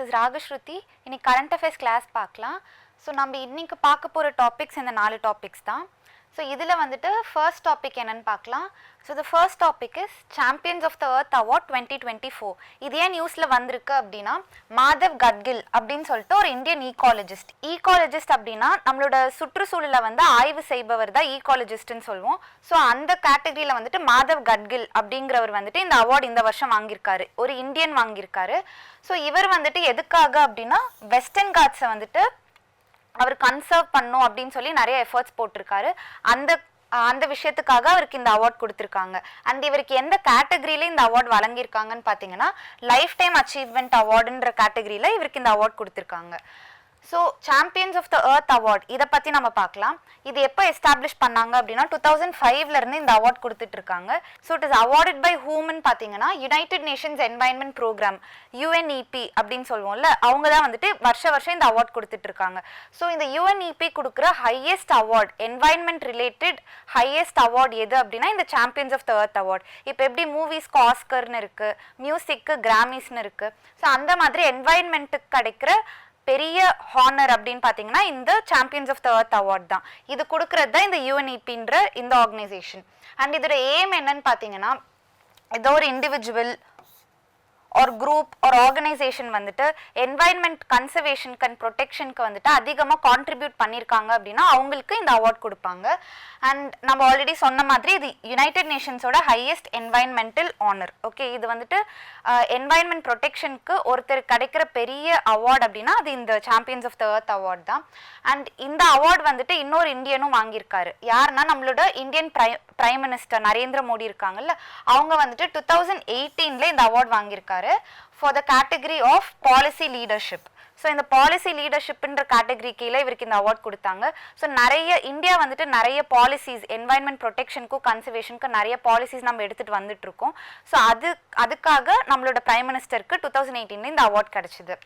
is Ragashruti. இன்னைக்கு current affairs class பார்க்கலாம். So நம்ம இன்னைக்கு பார்க்க போகிற டாபிக்ஸ் இந்த 4 டாபிக்ஸ் தான். ஸோ இதில் வந்துட்டு ஃபர்ஸ்ட் டாபிக் என்னன்னு பார்க்கலாம். So the first topic is champions of the earth award 2024. இது ஏன் நியூஸில் வந்திருக்கு அப்படின்னா, மாதவ் கட்கில் அப்படின்னு சொல்லிட்டு ஒரு இந்தியன் ஈகாலஜிஸ்ட் அப்படின்னா நம்மளோட சுற்றுச்சூழலை வந்து ஆய்வு செய்பவர் தான் ஈகாலஜிஸ்ட்னு சொல்லுவோம். ஸோ அந்த கேட்டகரியில் வந்துட்டு மாதவ் கட்கில் அப்படிங்கிறவர் வந்துட்டு இந்த அவார்டு இந்த வருஷம் வாங்கியிருக்காரு, ஒரு இந்தியன் வாங்கியிருக்காரு. ஸோ இவர் வந்துட்டு எதுக்காக அப்படின்னா, வெஸ்டர்ன் காட்ஸை வந்துட்டு அவர் கன்சர்வ் பண்ணும் அப்படின்னு சொல்லி நிறைய எஃபர்ட்ஸ் போட்டிருக்காரு. அந்த விஷயத்துக்காக அவருக்கு இந்த அவார்ட் கொடுத்துருக்காங்க. அண்ட் இவருக்கு எந்த கேட்டகரியில இந்த அவார்ட் வழங்கியிருக்காங்கன்னு பார்த்தீங்கன்னா, லைஃப் டைம் அச்சீவ்மெண்ட் அவார்டுன்ற கேட்டகரியில இவருக்கு இந்த அவார்ட் கொடுத்துருக்காங்க. So champions of the earth award இதை பற்றி நம்ம பார்க்கலாம். இது எப்போ எஸ்டாப்ளிஷ் பண்ணாங்க அப்படின்னா 2005 இந்த அவார்ட் கொடுத்துட்டு இருக்காங்க. So it is awarded by human பார்த்தீங்கன்னா, United Nations environment programme UNEP அப்படின்னு சொல்லுவோம்ல, அவங்க தான் வந்துட்டு வருஷம் இந்த அவார்ட் கொடுத்துட்டு இருக்காங்க. ஸோ இந்த UNEP கொடுக்குற highest award, environment related highest award எது அப்படின்னா இந்த champions of the earth award. இப்போ எப்படி மூவிஸ்க்கு ஆஸ்கர்னு இருக்கு, மியூசிக்கு கிராமிஸ்னு இருக்கு. ஸோ அந்த மாதிரி என்வைரன்மெண்ட்டுக்கு கிடைக்கிற பெரிய ஹானர் அப்படின்னு பார்த்தீங்கன்னா இந்த champions of the earth award தான். இது கொடுக்கறது தான் இந்த UNEPன்ற இந்த ஆர்கனைசேஷன். அண்ட் இதோட எய்ம் என்னன்னு பார்த்தீங்கன்னா, ஏதோ ஒரு இண்டிவிஜுவல் ஒரு குரூப் ஒரு ஆர்கனைசேஷன் வந்துட்டு என்வைரன்மெண்ட் கன்சர்வேஷனுக்கு அண்ட் ப்ரொடெக்ஷனுக்கு வந்துட்டு அதிகமாக கான்ட்ரிபியூட் பண்ணியிருக்காங்க அப்படின்னா அவங்களுக்கு இந்த அவார்ட் கொடுப்பாங்க. அண்ட் நம்ம ஆல்ரெடி சொன்ன மாதிரி இது யுனைடெட் நேஷன்ஸோட ஹையஸ்ட் என்வைரன்மெண்டல் ஆனர். ஓகே, இது வந்துட்டு என்வைரன்மெண்ட் ப்ரொடெக்ஷனுக்கு ஒருத்தர் கிடைக்கிற பெரிய அவார்டு அப்படின்னா அது இந்த champions of the earth award தான். அண்ட் இந்த அவார்டு வந்துட்டு இன்னொரு இந்தியனும் வாங்கியிருக்காரு. யாருன்னா நம்மளோட Indian prime minister Narendra Modi இருக்காங்கல்ல, அவங்க வந்துட்டு 2018 இந்த அவார்டு வாங்கியிருக்காரு for the category of policy leadership. So இந்த பாலிசி லீடர்ஷிப்ன்ற கேட்டகரி கீழே இவருக்கு இந்த அவார்ட் கொடுத்தாங்க. ஸோ இந்தியா வந்துட்டு நிறைய பாலிசிஸ் என்வைரன்மெண்ட் ப்ரொடெக்ஷனுக்கும் கன்சர்வேஷனுக்கும் நிறைய பாலிசிஸ் நம்ம எடுத்துகிட்டு வந்துட்டு இருக்கோம். ஸோ அதுக்காக நம்மளோட பிரைம் மினிஸ்டருக்கு 2018 இந்த அவார்ட் கிடைச்சிது.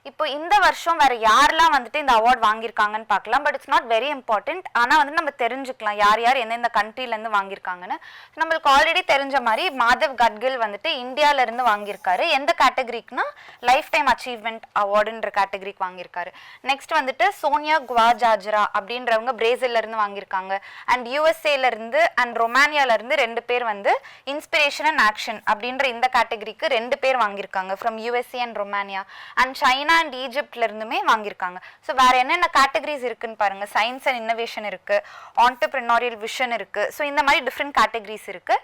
இப்போ இந்த வருஷம் வேற யாரெல்லாம் வந்துட்டு இந்த அவார்ட் வாங்கியிருக்காங்கன்னு பார்க்கலாம். But it's not very important. ஆனால் வந்து நம்ம தெரிஞ்சுக்கலாம் யார் எந்தெந்த கண்ட்ரிலேருந்து வாங்கியிருக்காங்கன்னு. நம்மளுக்கு ஆல்ரெடி தெரிஞ்ச மாதிரி மாதவ் கட்கில் வந்துட்டு இந்தியாவிலேருந்து வாங்கியிருக்காரு. எந்த கேட்டகரிக்குனா லைஃப் டைம் அச்சீவ்மெண்ட் அவார்டுன்ற கேட்டகரிக்கு வாங்கியிருக்காரு. நெக்ஸ்ட் வந்துட்டு சோனியா குவாஜாஜரா அப்படின்றவங்க பிரேசில்லேருந்து வாங்கியிருக்காங்க. அண்ட் USA அண்ட் ரொமானியாவிலேருந்து 2 பேர் வந்து இன்ஸ்பிரேஷன் அண்ட் ஆக்ஷன் அப்படின்ற இந்த கேட்டகரிக்கு 2 பேர் வாங்கியிருக்காங்க from USA and Romania. And China and ஈஜிப்ட்ல இருந்துமே வாங்கியிருக்காங்க. ஸோ வேற என்னென்ன கேட்டகரிஸ் இருக்குன்னு பாருங்க. சயின்ஸ் அண்ட் இன்னோவேஷன் இருக்கு, ஆண்டர்பிரினோரியல் விஷன் இருக்கு. ஸோ இந்த மாதிரி டிஃப்ரெண்ட் கேட்டகரிஸ் இருக்கு.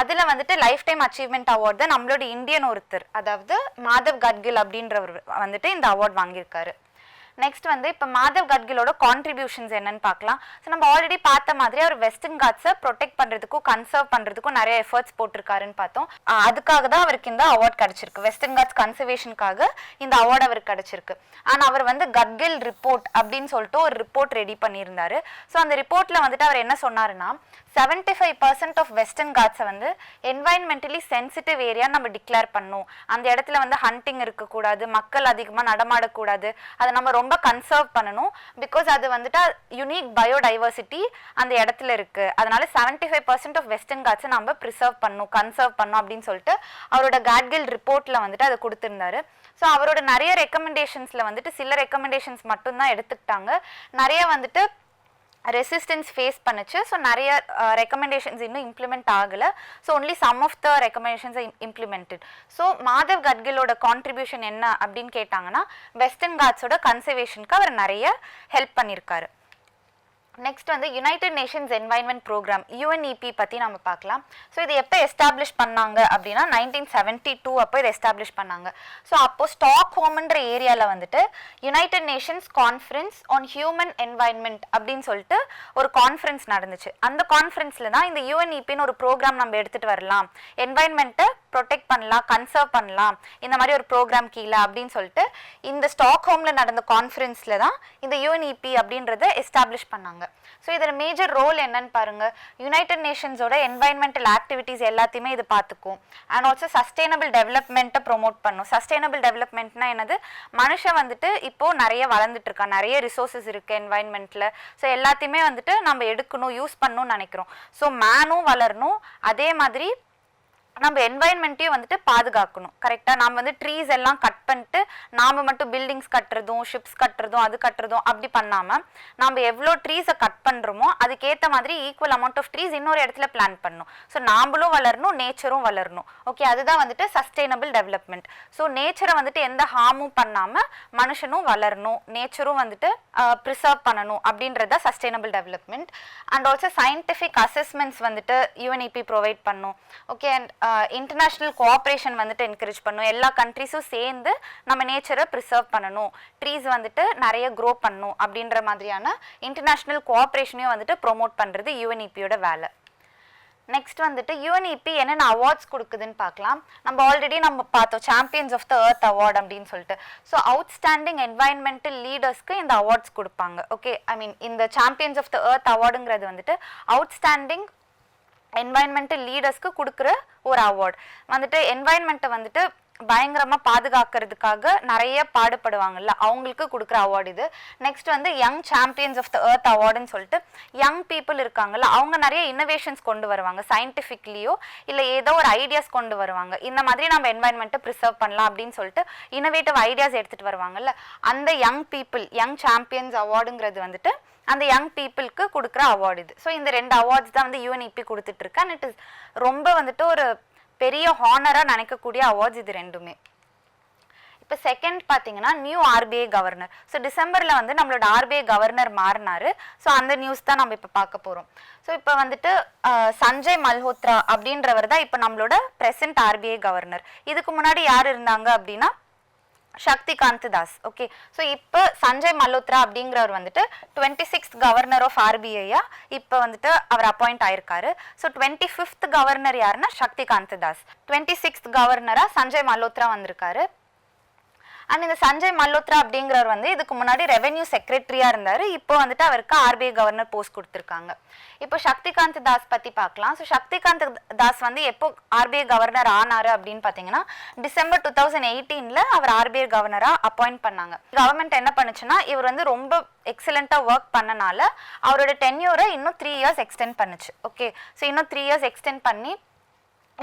அதுல வந்துட்டு லைஃப் டைம் அச்சீவ்மெண்ட் அவார்ட் தான் நம்மளோட இந்தியன் ஒருத்தர், அதாவது மாதவ் கட்கில் அப்படின்றவர் வந்துட்டு இந்த அவார்ட் வாங்கியிருக்காரு. நெக்ஸ்ட் வந்து இப்போ மாதவ் கட்கிலோட கான்ட்ரிபியூஷன்ஸ் என்னன்னு பார்க்கலாம். ஸோ நம்ம ஆல்ரெடி பார்த்த மாதிரி அவர் வெஸ்டர்ன் காட்ஸை ப்ரொடெக்ட் பண்ணுறதுக்கும் கன்சர்வ் பண்ணுறதுக்கும் நிறைய எஃபர்ட்ஸ் போட்டிருக்காருன்னு பார்த்தோம். அதுக்காக தான் அவருக்கு இந்த அவார்ட் கிடைச்சிருக்கு. வெஸ்டர்ன் காட்ஸ் கன்சர்வேஷனுக்காக இந்த அவார்டு அவருக்கு கிடைச்சிருக்கு. ஆனால் அவர் வந்து கட்கில் ரிப்போர்ட் அப்படின்னு சொல்லிட்டு ஒரு ரிப்போர்ட் ரெடி பண்ணியிருந்தாரு. ஸோ அந்த ரிப்போர்ட்டில் வந்துட்டு அவர் என்ன சொன்னாருன்னா, 75% ஆஃப் வெஸ்டர்ன் காட்ஸை வந்து என்வைரன்மெண்டலி சென்சிட்டிவ் ஏரியா நம்ம டிக்ளேர் பண்ணணும். அந்த இடத்துல வந்து ஹண்டிங் இருக்கக்கூடாது, மக்கள் அதிகமாக நடமாடக்கூடாது, அதை நம்ம ரொம்ப கன்சர்வ் பண்ணணும். பிகாஸ் அது வந்துட்டு யூனிக் பயோடைவர்சிட்டி அந்த இடத்துல இருக்கு. அதனால 75% ஆஃப் வெஸ்டர்ன் காட்ஸை நம்ம ப்ரிசர்வ் பண்ணணும், கன்சர்வ் பண்ணணும் அப்படின்னு சொல்லிட்டு அவரோட கட்கில் ரிப்போர்ட்ல வந்துட்டு அதை கொடுத்திருந்தாரு. ஸோ அவரோட நிறைய ரெக்கமெண்டேஷன்ஸ்ல வந்துட்டு சில ரெக்கமெண்டேஷன்ஸ் மட்டும்தான் எடுத்துக்கிட்டாங்க. நிறைய வந்துட்டு ரெசிஸ்டன்ஸ் ஃபேஸ் பண்ணுச்சு. ஸோ நிறைய ரெக்கமெண்டேஷன்ஸ் இன்னும் இம்ப்ளிமெண்ட் ஆகலை. So only some of the recommendations implemented. So Madhav கட்கிலோட கான்ட்ரிபியூஷன் என்ன அப்படின்னு கேட்டாங்கன்னா, வெஸ்டர்ன் காட்ஸோட கன்சர்வேஷனுக்கு அவர் நிறைய ஹெல்ப் பண்ணியிருக்காரு. நெக்ஸ்ட் வந்து United Nations environment programme UNEP பற்றி நம்ம பார்க்கலாம். ஸோ இது எப்போ எஸ்டாப்ளிஷ் பண்ணாங்க அப்படின்னா 1972 அப்போ இதை எஸ்டாப்ளிஷ் பண்ணாங்க. ஸோ அப்போது ஸ்டாக்ஹோம்ன்ற ஏரியாவில் வந்துட்டு United Nations conference on human environment அப்படின்னு சொல்லிட்டு ஒரு கான்ஃபரன்ஸ் நடந்துச்சு. அந்த கான்ஃபரன்ஸில் தான் இந்த UNEPன்னு ஒரு ப்ரோக்ராம் நம்ம எடுத்துகிட்டு வரலாம், என்வைரன்மெண்ட்டை ப்ரொடெக்ட் பண்ணலாம், கன்சர்வ் பண்ணலாம், இந்த மாதிரி ஒரு ப்ரோக்ராம் கீழே அப்படின்னு சொல்லிட்டு இந்த ஸ்டாக்ஹோமில் நடந்த கான்ஃபரன்ஸில் தான் இந்த UNEP அப்படின்றத எஸ்டாப்ளிஷ் பண்ணாங்க. ஸோ இதோட மேஜர் ரோல் என்னன்னு பாருங்க. யுனைடெட் நேஷன்ஸோட என்வைரன்மெண்டல் ஆக்டிவிட்டீஸ் எல்லாத்தையுமே இது பார்த்துக்கும். அண்ட் ஆல்சோ சஸ்டைனபிள் டெவலப்மெண்ட்டை ப்ரொமோட் பண்ணும். சஸ்டைனபிள் டெவலப்மெண்ட்னா என்னது, மனுஷன் வந்துட்டு இப்போ நிறைய வளர்ந்துட்டு இருக்கா, நிறைய ரிசோர்ஸஸ் இருக்கு என்வைரன்மெண்ட்ல. ஸோ எல்லாத்தையுமே வந்துட்டு நம்ம எடுக்கணும், யூஸ் பண்ணணும்னு நினைக்கிறோம். ஸோ மேனும் வளரணும், அதே மாதிரி நம்ம என்வாயன்மெண்ட்டையும் வந்துட்டு பாதுகாக்கணும். கரெக்டாக நாம் வந்து ட்ரீஸ் எல்லாம் கட் பண்ணிட்டு நாம் மட்டும் பில்டிங்ஸ் கட்டுறதும் ஷிப்ஸ் கட்டுறதும் அது கட்டுறதும் அப்படி பண்ணாமல் நம்ம எவ்வளோ ட்ரீஸை கட் பண்ணுறோமோ அதுக்கேற்ற மாதிரி ஈக்குவல் அமௌண்ட் ஆஃப் ட்ரீஸ் இன்னொரு இடத்துல பிளான் பண்ணணும். ஸோ நாமளும் வளரணும், நேச்சரும் வளரணும். ஓகே, அதுதான் வந்துட்டு சஸ்டைனபிள் டெவலப்மெண்ட். ஸோ நேச்சரை வந்துட்டு எந்த ஹார்மும் பண்ணாமல் மனுஷனும் வளரணும், நேச்சரும் வந்துட்டு ப்ரிசர்வ் பண்ணணும் அப்படின்றத sustainable development. And also scientific assessments வந்துட்டு யூஎன்இபி ப்ரொவைட் பண்ணும். ஓகே, அண்ட் இன்டர்நேஷ்னல் கோஆப்ரேஷன் வந்துட்டு என்கரேஜ் பண்ணும். எல்லா கண்ட்ரிஸும் சேர்ந்து நம்ம நேச்சரை ப்ரிசர்வ் பண்ணணும், ட்ரீஸ் வந்துட்டு நிறைய க்ரோ பண்ணணும் அப்படின்ற மாதிரியான இன்டர்நேஷ்னல் கோஆப்ரேஷனையும் வந்துட்டு ப்ரொமோட் பண்ணுறது யூஎன்இபியோட வேலை. நெக்ஸ்ட் வந்துட்டு யூஎன்இபி என்னென்ன அவார்ட்ஸ் கொடுக்குதுன்னு பார்க்கலாம். நம்ம ஆல்ரெடி பார்த்தோம் champions of the earth award அப்படின்னு சொல்லிட்டு. ஸோ அவுட்ஸ்டாண்டிங் என்வாயன்மெண்டல் லீடர்ஸ்க்கு இந்த அவார்ட்ஸ் கொடுப்பாங்க. ஓகே, ஐ மீன் இந்த சாம்பியன்ஸ் ஆஃப் த எர்த் அவார்டுங்கிறது வந்துட்டு அவுட்ஸ்டாண்டிங் என்வாயன்மெண்டல் லீடர்ஸ்க்கு கொடுக்குற ஒரு அவார்ட். வந்துட்டு என்வாயன்மெண்ட்டை வந்துட்டு பயங்கரமாக பாதுகாக்கிறதுக்காக நிறைய பாடுபடுவாங்கல்ல, அவங்களுக்கு கொடுக்குற அவார்டு இது. நெக்ஸ்ட் வந்து young champions of the earth அவார்டுன்னு சொல்லிட்டு யங் பீப்புள் இருக்காங்கல்ல, அவங்க நிறைய இன்னோவேஷன்ஸ் கொண்டு வருவாங்க, சயின்டிஃபிக்லியோ இல்லை ஏதோ ஒரு ஐடியாஸ் கொண்டு வருவாங்க. இந்த மாதிரி நம்ம என்வாயன்மெண்ட்டை ப்ரிசர்வ் பண்ணலாம் அப்படின்னு சொல்லிட்டு இன்னோவேட்டிவ் ஐடியாஸ் எடுத்துகிட்டு வருவாங்கல்ல, அந்த யங் பீப்புள் யங் சாம்பியன்ஸ் அவார்டுங்கிறது வந்துட்டு அந்த யங் பீப்புளுக்கு கொடுக்குற அவார்டு இது. ஸோ இந்த 2 அவார்ட்ஸ் தான் வந்து யூஎன்இபி கொடுத்துட்ருக்கு. அண்ட் இட் இஸ் ரொம்ப வந்துட்டு ஒரு பெரிய ஹானராக நினைக்கக்கூடிய அவார்ட்ஸ் இது ரெண்டுமே. இப்போ செகண்ட் பார்த்தீங்கன்னா நியூ ஆர்பிஐ கவர்னர். ஸோ டிசம்பரில் வந்து நம்மளோட ஆர்பிஐ கவர்னர் மாறினார். ஸோ அந்த நியூஸ் தான் நம்ம இப்போ பார்க்க போகிறோம். ஸோ இப்போ வந்துட்டு சஞ்சய் மல்ஹோத்ரா அப்படின்றவர் தான் இப்போ நம்மளோட ப்ரெசன்ட் ஆர்பிஐ கவர்னர். இதுக்கு முன்னாடி யார் இருந்தாங்க அப்படின்னா சக்திகாந்த் தாஸ். ஓகே, ஸோ இப்போ சஞ்சய் மல்ஹோத்ரா அப்படிங்கிறவர் வந்துட்டு 26th கவர்னர் ஆஃப் ஆர்பிஐயா இப்போ வந்துட்டு அவர் அப்பாயிண்ட் ஆயிருக்காரு. ஸோ 25th கவர்னர் யாருன்னா சக்திகாந்த் தாஸ், 26th கவர்னராக சஞ்சய் மல்ஹோத்ரா வந்திருக்காரு. அண்ட் இந்த சஞ்சய் மல்ஹோத்ரா அப்படிங்கிறவர் வந்து இதுக்கு முன்னாடி ரெவென்யூ செக்ரட்டரியாக இருந்தார். இப்போ வந்துட்டு அவருக்கு ஆர்பிஐ கவர்னர் போஸ்ட் கொடுத்துருக்காங்க. இப்போ சக்திகாந்த் தாஸ் பற்றி பார்க்கலாம். ஸோ சக்திகாந்த் தாஸ் வந்து எப்போ ஆர்பிஐ கவர்னர் ஆனார் அப்படின்னு பார்த்தீங்கன்னா டிசம்பர் 2018 அவர் ஆர்பிஐ கவர்னராக அப்பாயிண்ட் பண்ணாங்க. கவர்மெண்ட் என்ன பண்ணுச்சுன்னா இவர் வந்து ரொம்ப எக்ஸலண்ட்டாக ஒர்க் பண்ணனால அவரோட டென்யூரை இன்னும் 3 years எக்ஸ்டெண்ட் பண்ணுச்சு. ஓகே, ஸோ இன்னும் 3 years எக்ஸ்டெண்ட் பண்ணி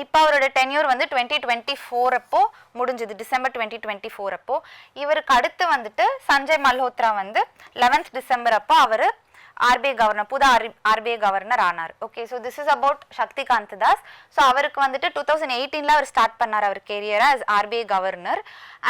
இப்போ அவரோட டென்யூர் வந்து 2024 அப்போ முடிஞ்சது, டிசம்பர் 2024 அப்போ. இவருக்கு அடுத்து வந்துட்டு சஞ்சய் மல்ஹோத்ரா வந்து 11th டிசம்பர் அப்போ அவர் ஆர்பிஐ கவர்னர், புது ஆர்பிஐ கவர்னர் ஆனார். Okay, so this is about Shaktikant Das. So அவருக்கு வந்துட்டு 2018 அவர் ஸ்டார்ட் பண்ணார் அவர் கேரியரை ஆஸ் ஆர்பிஐ கவர்னர்.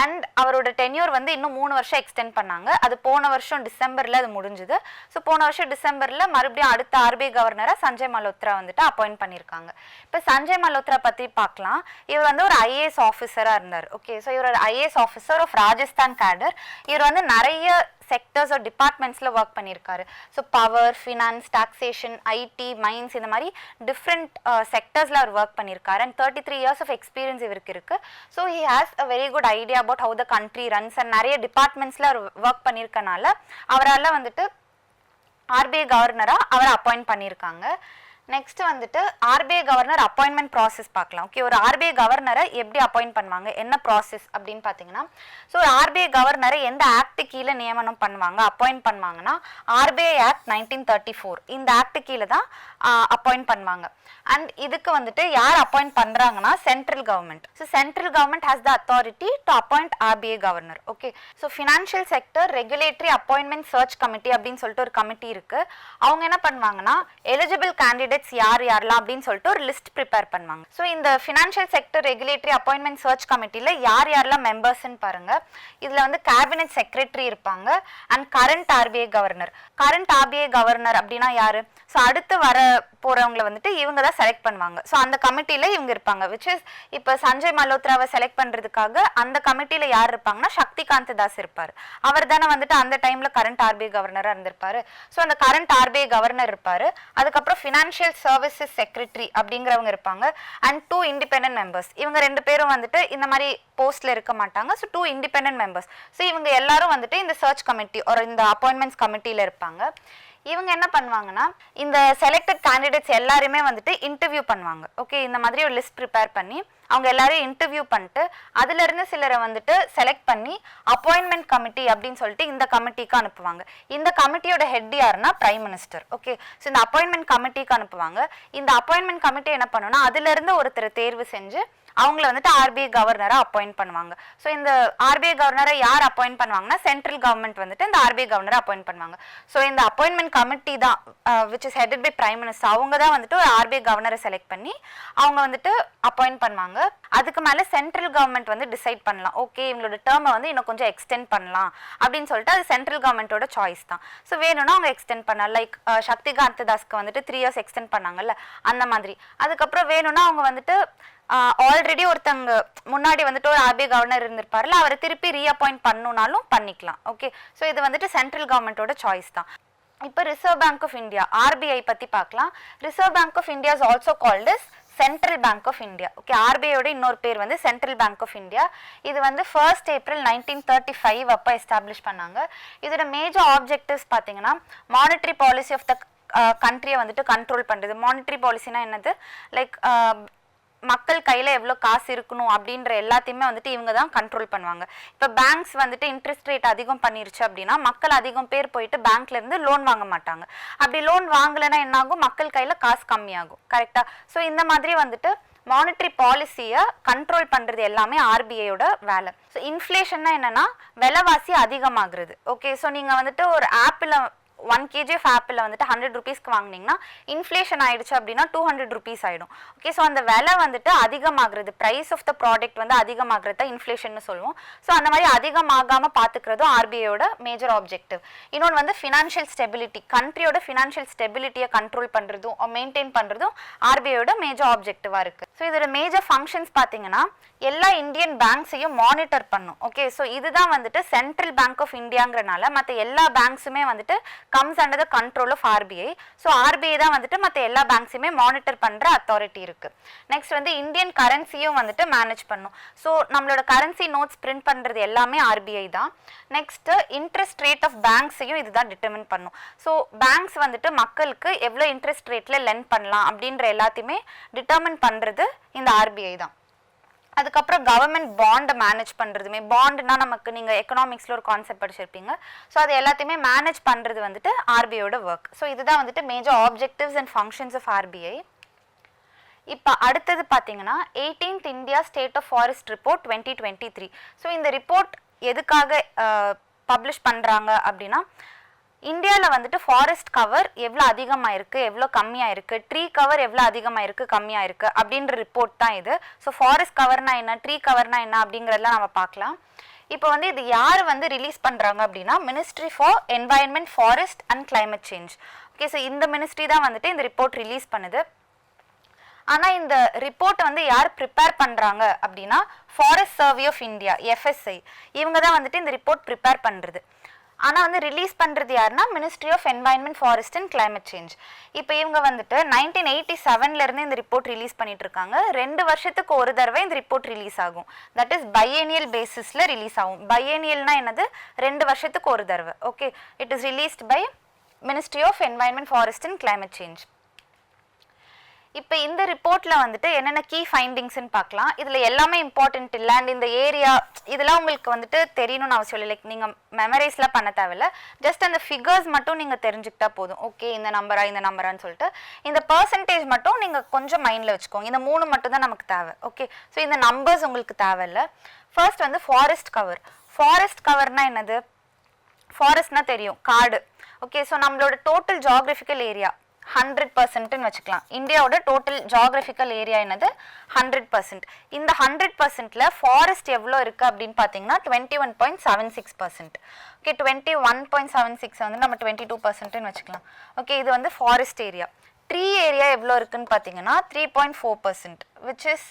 அண்ட் அவரோட டென்யூர் வந்து இன்னும் 3 வருஷம் எக்ஸ்டெண்ட் பண்ணாங்க. அது போன வருஷம் டிசம்பரில் அது முடிஞ்சுது. ஸோ போன வருஷம் டிசம்பரில் மறுபடியும் அடுத்த ஆர்பிஐ கவர்னரை சஞ்சய் மல்ஹோத்ரா வந்துட்டு அப்பாயிண்ட் பண்ணியிருக்காங்க. இப்போ சஞ்சய் மல்ஹோத்ரா பற்றி பார்க்கலாம். இவர் வந்து ஒரு ஐஏஎஸ் ஆஃபீஸராக இருந்தார். ஓகே, ஸோ இவர் IAS officer of Rajasthan cadre. இவர் வந்து நிறைய செக்டர்ஸ் ஆர் டிபார்ட்மெண்ட்ஸில் ஒர்க் பண்ணியிருக்காரு. So power, finance, taxation, IT, mines, இந்த மாதிரி டிஃப்ரெண்ட் செக்டர்ஸில் அவர் ஒர்க் பண்ணியிருக்காரு. அண்ட் 33 years ஆஃப் எக்ஸ்பீரியன்ஸ் இவருக்கு இருக்குது. So he has a very good idea about how the country runs. And நிறைய டிபார்ட்மெண்ட்ஸில் அவர் ஒர்க் பண்ணியிருக்கனால அவரால் வந்துட்டு ஆர்பிஐ கவர்னராக அவரை அப்பாயிண்ட் பண்ணியிருக்காங்க. நெக்ஸ்ட் வந்துட்டு ஆர்பிஐ கவர்னர் அப்பாயின்மெண்ட் ப்ராசஸ் பார்க்கலாம். ஓகே, ஒரு ஆர்பிஐ கவர்னரை எப்படி அப்பாயிண்ட் பண்ணுவாங்க, என்ன ப்ராசஸ் அப்படின்னு பார்த்தீங்கன்னா, ஸோ ஒரு ஆர்பிஐ கவர்னரை எந்த ஆக்ட் கீழே நியமனம் பண்ணுவாங்க, அப்பாயிண்ட் பண்ணுவாங்கன்னா ஆர்பிஐ ஆக்ட் 1934 இந்த ஆக்ட் கீழே தான் அப்பாயிண்ட் பண்ணுவாங்க. அண்ட் இதுக்கு வந்துட்டு யார் அப்பாயிண்ட் பண்ணுறாங்கன்னா central government. So central government has the authority to appoint RBI governor. Okay, so financial sector regulatory appointment search committee அப்படின்னு சொல்லிட்டு ஒரு கமிட்டி இருக்குது. அவங்க என்ன பண்ணுவாங்கன்னா எலிஜிபிள் கேண்டிடேட்ஸ் யாரெல்லாம் அப்படின்னு சொல்லிட்டு ஒரு லிஸ்ட் ப்ரிப்பேர் பண்ணுவாங்க. ஸோ இந்த financial sector regulatory appointment search கமிட்டியில் யாரெல்லாம் மெம்பர்ஸ்ன்னு பாருங்கள். இதில் வந்து கேபினெட் செக்ரட்டரி இருப்பாங்க and current RBI governor. Current RBI governor அப்படின்னா யார்? ஸோ அடுத்து வர போகிறவங்களை வந்துட்டு இவங்க தான் செலக்ட் பண்ணுவாங்க. ஸோ அந்த கமிட்டியில் இவங்க இருப்பாங்க. விச் இஸ் இப்போ சஞ்சய் மல்ஹோத்ராவை செலக்ட் பண்ணுறதுக்காக அந்த கமிட்டியில் யார் இருப்பாங்கன்னா சக்திகாந்த் தாஸ் இருப்பார். அவர் தானே வந்துட்டு அந்த டைமில் கரண்ட் ஆர்பிஐ கவர்னராக இருந்திருப்பாரு. ஸோ அந்த கரண்ட் ஆர்பிஐ கவர்னர் இருப்பார். அதுக்கப்புறம் ஃபினான்ஷியல் சர்வீசஸ் செக்ரட்டரி அப்படிங்கிறவங்க இருப்பாங்க. And 2 independent members. இவங்க 2 பேரும் வந்துட்டு இந்த மாதிரி போஸ்ட்டில் இருக்க மாட்டாங்க. So 2 independent members. ஸோ இவங்க எல்லாரும் வந்துட்டு இந்த சர்ச் கமிட்டி ஒரு இந்த அப்பாயின்மெண்ட்ஸ் கமிட்டியில் இருப்பாங்க. இவங்க என்ன பண்ணுவாங்கன்னா இந்த செலக்டட் கேண்டிடேட்ஸ் எல்லாருமே வந்துட்டு இன்டர்வியூ பண்ணுவாங்க. ஓகே, இந்த மாதிரி ஒரு லிஸ்ட் ப்ரிப்பேர் பண்ணி அவங்க எல்லாரையும் இன்டர்வியூ பண்ணிட்டு அதுலேருந்து சிலரை வந்துட்டு செலக்ட் பண்ணி அப்பாயின்மெண்ட் கமிட்டி அப்படின்னு சொல்லிட்டு இந்த கமிட்டிக்கு அனுப்புவாங்க. இந்த கமிட்டியோட ஹெட் யாருன்னா பிரைம் மினிஸ்டர். ஓகே, ஸோ இந்த அப்பாயின்மெண்ட் கமிட்டிக்கு அனுப்புவாங்க. இந்த அப்பாயின்மெண்ட் கமிட்டி என்ன பண்ணுன்னா அதுலேருந்து ஒருத்தரை தேர்வு செஞ்சு அவங்கள வந்துட்டு ஆர்பிஐ கவர்னரா அப்பாயிண்ட் பண்ணுவாங்க. ஸோ இந்த ஆர்பிஐ கவர்னரை யார் அப்பாயிண்ட் பண்ணுவாங்கன்னா சென்ட்ரல் கவர்மெண்ட் வந்துட்டு இந்த ஆர்பிஐ கவர்னரை அப்பாயிண்ட் பண்ணுவாங்க. ஸோ இந்த அப்பாயின்மெண்ட் கமிட்டி தான் which is headed by prime minister. அவங்க தான் வந்துட்டு ஒரு ஆர்பிஐ கவர்னரை செலக்ட் பண்ணி அவங்க வந்துட்டு அப்பாயிண்ட் பண்ணுவாங்க. அதுக்கு மேலே சென்ட்ரல் கவர்மெண்ட் வந்து டிசைட் பண்ணலாம், ஓகே இவங்களோட டேர்மை வந்து இன்னும் கொஞ்சம் எக்ஸ்டெண்ட் பண்ணலாம் அப்படின்னு சொல்லிட்டு அது சென்ட்ரல் கவர்மெண்ட்டோட சாய்ஸ் தான். ஸோ வேணும்னா அவங்க எக்ஸ்டெண்ட் பண்ணலாம். லைக் சக்திகாந்த தாஸ்க்கு வந்துட்டு 3 years எக்ஸ்டெண்ட் பண்ணாங்கல்ல, அந்த மாதிரி. அதுக்கப்புறம் வேணும்னா அவங்க வந்துட்டு ஆல்ரெடி ஒருத்தங்க முன்னாடி வந்துட்டு ஒரு ஆர்பிஐ கவர்னர் இருந்திருப்பார்ல, அவரை திருப்பி ரீஅப்பாயிண்ட் பண்ணணும்னாலும் பண்ணிக்கலாம். ஓகே, ஸோ இது வந்துட்டு சென்ட்ரல் கவர்மெண்ட்டோட சாய்ஸ் தான். இப்போ Reserve Bank of India RBI பற்றி பார்க்கலாம். Reserve Bank of India is also called as central bank of India. Okay, ஆர்பிஐயோட இன்னொரு பேர் வந்து சென்ட்ரல் பேங்க் ஆஃப் இந்தியா. இது வந்து 1st April 1935 அப்போ எஸ்டாப்ளிஷ் பண்ணாங்க. இதோட மேஜர் ஆப்ஜெக்டிவ்ஸ் பார்த்தீங்கன்னா மானிட்டரி பாலிசி ஆஃப் த கண்ட்ரியை வந்துட்டு கண்ட்ரோல் பண்ணுறது. மானிட்டரி பாலிசினா என்னது, லைக் மக்கள் கையில் எவ்வளோ காசு இருக்கணும் அப்படின்ற எல்லாத்தையுமே வந்துட்டு இவங்க தான் கண்ட்ரோல் பண்ணுவாங்க. இப்போ பேங்க்ஸ் வந்துட்டு இன்ட்ரெஸ்ட் ரேட் அதிகம் பண்ணிருச்சு அப்படின்னா மக்கள் அதிகம் பேர் போயிட்டு பேங்க்லேருந்து லோன் வாங்க மாட்டாங்க. அப்படி லோன் வாங்கலைன்னா என்னாகும், மக்கள் கையில் காசு கம்மியாகும். கரெக்டாக? ஸோ இந்த மாதிரி வந்துட்டு மானிட்டரி பாலிசியை கண்ட்ரோல் பண்ணுறது எல்லாமே ஆர்பிஐயோட வேலை. ஸோ இன்ஃப்ளேஷன்னா என்னென்னா விலைவாசி அதிகமாகிறது. ஓகே, ஸோ நீங்கள் வந்துட்டு ஒரு ஆப்பிள் 1 kg ஆஃப் ஆப்பிள் வந்துட்டு 100 rupeesக்கு வாங்கினீங்கன்னா இன்ஃப்ளேஷன் ஆயிடுச்சு அப்படின்னா 200 rupees ஆகிடும். ஓகே, ஸோ அந்த விலை வந்துட்டு அதிகமாகிறது, ப்ரைஸ் ஆஃப் த ப்ராடக்ட் வந்து அதிகமாகிறது தான் இன்ஃப்ளேஷன் சொல்லுவோம். ஸோ அந்த மாதிரி அதிகமாகாமல் பார்த்துக்கிறதும் ஆர்பிஐயோட மேஜர் ஆப்ஜெக்டிவ். இன்னொன்று வந்து ஃபினான்ஷியல் ஸ்டெபிலிட்டி, கண்ட்ரியோட ஃபினான்ஷியல் ஸ்டெபிலிட்டியை கண்ட்ரோல் பண்ணுறதும் மெயின்டைன் பண்ணுறதும் ஆர்பிஐயோட மேஜர் ஆப்ஜெக்டிவாக இருக்குது. ஸோ இதோட மேஜர் ஃபங்க்ஷன்ஸ் பார்த்தீங்கன்னா எல்லா இந்தியன் பேங்க்ஸையும் மானிட்டர் பண்ணும். ஓகே, ஸோ இதுதான் வந்துட்டு சென்ட்ரல் பேங்க் ஆஃப் இந்தியாங்கிறனால மற்ற எல்லா பேங்க்ஸுமே வந்துட்டு comes under the control of RBI. So RBI தான் வந்துட்டு மற்ற எல்லா பேங்க்ஸுமே மானிட்டர் பண்ணுற அத்தாரிட்டி இருக்கு. நெக்ஸ்ட் வந்து இந்தியன் கரன்சியும் வந்துட்டு மேனேஜ் பண்ணும். ஸோ நம்மளோட கரன்சி நோட்ஸ் பிரிண்ட் பண்ணுறது எல்லாமே RBI தான். நெக்ஸ்ட் இன்ட்ரெஸ்ட் ரேட் ஆஃப் பேங்க்ஸையும் இதுதான் டிட்டர்மின் பண்ணும். ஸோ பேங்க்ஸ் வந்துட்டு மக்களுக்கு எவ்வளோ இன்ட்ரெஸ்ட் ரேட்டில் லெண்ட் பண்ணலாம் அப்படின்ற எல்லாத்தையுமே டிட்டர்மின் பண்ணுறது இந்த RBI தான். அதுக்கப்புறம் கவர்மெண்ட் பாண்டை மேனேஜ் பண்ணுறதுமே, பாண்டுனா நமக்கு நீங்கள் எக்கனாமிக்ஸில் ஒரு கான்செப்ட் படிச்சிருப்பீங்க. ஸோ அது எல்லாத்தையுமே மேனேஜ் பண்ணுறது வந்துட்டு ஆர்பிஐயோட ஒர்க். ஸோ இதுதான் வந்துட்டு major objectives and functions of RBI. இப்போ அடுத்தது பார்த்தீங்கன்னா 18th India state of forest report 2023. So இந்த ரிப்போர்ட் எதுக்காக பப்ளிஷ் பண்ணுறாங்க அப்படின்னா இந்தியாவில் வந்துட்டு ஃபாரஸ்ட் கவர் எவ்வளோ அதிகமாக இருக்குது எவ்வளோ கம்மியாக இருக்குது, ட்ரீ கவர் எவ்வளோ அதிகமாக இருக்குது கம்மியாக இருக்குது அப்படின்ற ரிப்போர்ட் தான் இது. ஸோ ஃபாரஸ்ட் கவர்னா என்ன, ட்ரீ கவர்னா என்ன அப்படிங்கிறதெல்லாம் நம்ம பார்க்கலாம். இப்போ வந்து இது யார் வந்து ரிலீஸ் பண்ணுறாங்க அப்படின்னா ministry for environment, forest and climate change. Okay, so இந்த மினிஸ்ட்ரி தான் வந்துட்டு இந்த ரிப்போர்ட் ரிலீஸ் பண்ணுது. ஆனால் இந்த ரிப்போர்ட்டை வந்து யார் ப்ரிப்பேர் பண்ணுறாங்க அப்படின்னா forest survey of India FSI, இவங்க தான் வந்துட்டு இந்த ரிப்போர்ட் ப்ரிப்பேர் பண்ணுறது. ஆனால் வந்து ரிலீஸ் பண்ணுறது யாருன்னா ministry of environment, forest and climate change. இப்போ இவங்க வந்துட்டு 1987 இந்த ரிப்போர்ட் ரிலீஸ் பண்ணிட்டு இருக்காங்க. 2 வருஷத்துக்கு ஒரு தடவை இந்த ரிப்போர்ட் ரிலீஸ் ஆகும். தட் இஸ் பையனியல் பேசிஸில் ரிலீஸ் ஆகும். பையனியல்னா என்னது, 2 வருஷத்துக்கு ஒரு தடவை. Okay, it is released by ministry of environment, forest and climate change. இப்போ இந்த ரிப்போர்ட்டில் வந்துட்டு என்னென்ன கீ ஃபைண்டிங்ஸ்ன்னு பார்க்கலாம். இதில் எல்லாமே இம்பார்ட்டன்ட் இல்லை, அண்ட் இந்த ஏரியா இதெல்லாம் உங்களுக்கு வந்துட்டு தெரியணும்னு அவசியம் இல்லை. லைக் நீங்கள் மெமரைஸ்லாம் பண்ண தேவையில்ல, ஜஸ்ட் அந்த ஃபிகர்ஸ் மட்டும் நீங்கள் தெரிஞ்சுக்கிட்டா போதும். ஓகே, இந்த நம்பரான்னு சொல்லிட்டு இந்த பர்சன்டேஜ் மட்டும் நீங்கள் கொஞ்சம் மைண்டில் வச்சுக்கோங்க. இந்த 3 மட்டும் தான் நமக்கு தேவை. ஓகே, ஸோ இந்த நம்பர்ஸ் உங்களுக்கு தேவையில்லை. ஃபர்ஸ்ட் வந்து ஃபாரஸ்ட் கவர். ஃபாரஸ்ட் கவர்னால் என்னது, ஃபாரஸ்ட்னா தெரியும், காடு. ஓகே, ஸோ நம்மளோட டோட்டல் ஜியாகிரபிக்கல் ஏரியா 100%ன்னு வச்சுக்கலாம். இந்தியாவோட டோட்டல் ஜியாகிரபிக்கல் ஏரியா என்னது 100%. இந்த 100%ல ஃபாரஸ்ட் எவ்வளோ இருக்குது அப்படின்னு பார்த்தீங்கன்னா 21.76%. ஓகே, 21.76 வந்து நம்ம 22%ன்னு வச்சுக்கலாம். ஓகே, இது வந்து ஃபாரஸ்ட் ஏரியா. ட்ரீ ஏரியா எவ்வளோ இருக்குன்னு பார்த்தீங்கன்னா 3.4%, விச் இஸ்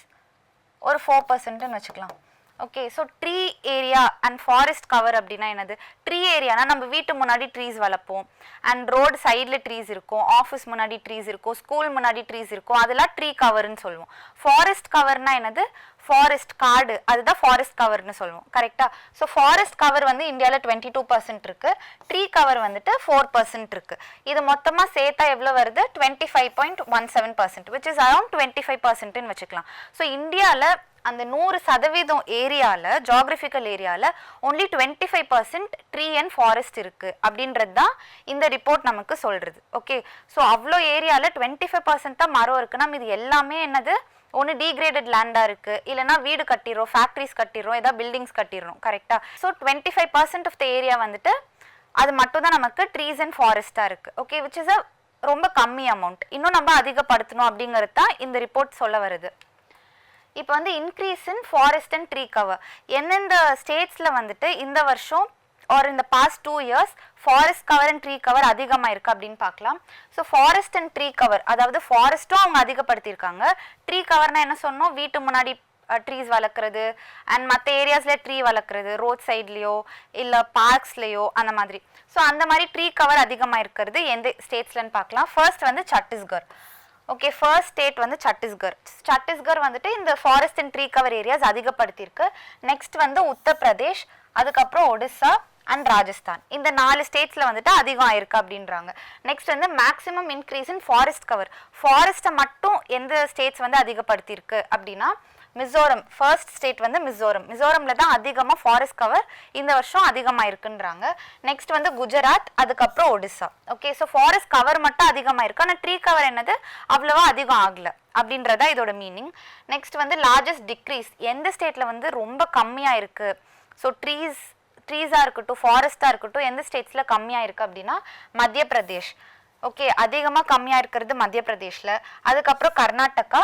ஒரு 4%ன்னு வச்சுக்கலாம். Okay so tree area and forest cover அப்படின்னா என்னது? ட்ரீ ஏரியானா நம்ம வீட்டு முன்னாடி ட்ரீஸ் வளர்ப்போம், அண்ட் ரோடு சைடில் ட்ரீஸ் இருக்கும், ஆஃபீஸ் முன்னாடி ட்ரீஸ் இருக்கும், ஸ்கூல் முன்னாடி ட்ரீஸ் இருக்கும், அதெல்லாம் ட்ரீ கவர்னு சொல்லுவோம். ஃபாரஸ்ட் கவர்னா என்னது? ஃபாரஸ்ட் காடு, அதுதான் ஃபாரஸ்ட் கவர்னு சொல்லுவோம். கரெக்டா? ஸோ ஃபாரஸ்ட் கவர் வந்து இந்தியாவில் 22% இருக்கு, ட்ரீ கவர் வந்துட்டு 4% இருக்கு. இது மொத்தமாக சேர்த்தா எவ்வளோ வருது? 25.17%, which is around 25% வச்சுக்கலாம். ஸோ இந்தியாவில் அந்த 100% ஏரியாவில், ஜாகிரபிக்கல் ஏரியாவில் ஒன்லி 25% ட்ரீ அண்ட் ஃபாரஸ்ட் இருக்குது அப்படின்றது தான் இந்த ரிப்போர்ட் நமக்கு சொல்கிறது. ஓகே, ஸோ அவ்வளோ ஏரியாவில் 25% தான் மரம் இருக்குன்னா இது எல்லாமே என்னது? ஒன்று டீக்ரேடட் லேண்டாக இருக்குது, இல்லைனா வீடு கட்டிடுறோம், ஃபேக்ட்ரிஸ் கட்டிடுறோம், ஏதாவது பில்டிங்ஸ் கட்டிடுறோம். கரெக்டாக? ஸோ 25% ஆஃப் த ஏரியா வந்துட்டு அது மட்டும் தான் நமக்கு ட்ரீஸ் அண்ட் ஃபாரஸ்ட்டாக இருக்குது. ஓகே, விச் இஸ் அ ரொம்ப கம்மி அமௌண்ட். இன்னும் நம்ம அதிகப்படுத்தணும் அப்படிங்கிறது தான் இந்த ரிப்போர்ட் சொல்ல வருது. இப்போ வந்து increase in forest and tree cover எந்தெந்த ஸ்டேட்ஸில் வந்துட்டு இந்த வருஷம் ஆர் இந்த past 2 years forest cover and tree cover அதிகமாக இருக்குது அப்படின்னு பார்க்கலாம். So forest and tree cover, அதாவது ஃபாரஸ்ட்டும் அவங்க அதிகப்படுத்தியிருக்காங்க. ட்ரீ கவர்னால் என்ன சொன்னோம்? வீட்டு முன்னாடி ட்ரீஸ் வளர்க்குறது அண்ட் மற்ற ஏரியாஸில் ட்ரீ வளர்க்குறது, ரோட் சைட்லேயோ இல்லை பார்க்ஸ்லேயோ அந்த மாதிரி. ஸோ அந்த மாதிரி ட்ரீ கவர் அதிகமாக இருக்கிறது எந்த ஸ்டேட்ஸ்லன்னு பார்க்கலாம். ஃபர்ஸ்ட் வந்து சத்தீஸ்கர். ஓகே, ஃபர்ஸ்ட் ஸ்டேட் வந்து சத்தீஸ்கர். சத்தீஸ்கர் வந்துட்டு இந்த forest and tree cover areas அதிகப்படுத்தியிருக்கு. நெக்ஸ்ட் வந்து உத்தரப்பிரதேஷ், அதுக்கப்புறம் ஒடிசா அண்ட் ராஜஸ்தான். இந்த 4 ஸ்டேட்ஸில் வந்துட்டு அதிகம் ஆயிருக்கு அப்படின்றாங்க. நெக்ஸ்ட் வந்து maximum increase in forest cover. ஃபாரஸ்ட்டை மட்டும் எந்த ஸ்டேட்ஸ் வந்து அதிகப்படுத்தியிருக்கு அப்படின்னா மிசோரம். ஃபர்ஸ்ட் ஸ்டேட் வந்து மிசோரம். மிசோரமில் தான் அதிகமாக ஃபாரஸ்ட் கவர் இந்த வருஷம் அதிகமாக இருக்குன்றாங்க. நெக்ஸ்ட் வந்து குஜராத், அதுக்கப்புறம் Odisha. Okay, so forest cover மட்டும் அதிகமாக இருக்குது, ஆனால் ட்ரீ கவர் என்னது அவ்வளோவா அதிகம் ஆகலை அப்படின்றதா இதோட மீனிங். நெக்ஸ்ட் வந்து லார்ஜஸ்ட் டிக்ரீஸ், எந்த ஸ்டேட்டில் வந்து ரொம்ப கம்மியாக இருக்குது. ஸோ ட்ரீஸாக இருக்கட்டும், ஃபாரஸ்ட்டாக இருக்கட்டும், எந்த ஸ்டேட்ஸில் கம்மியாக இருக்குது அப்படின்னா மத்திய பிரதேஷ். ஓகே, அதிகமாக கம்மியாக இருக்கிறது மத்திய பிரதேஷில், அதுக்கப்புறம் Karnataka,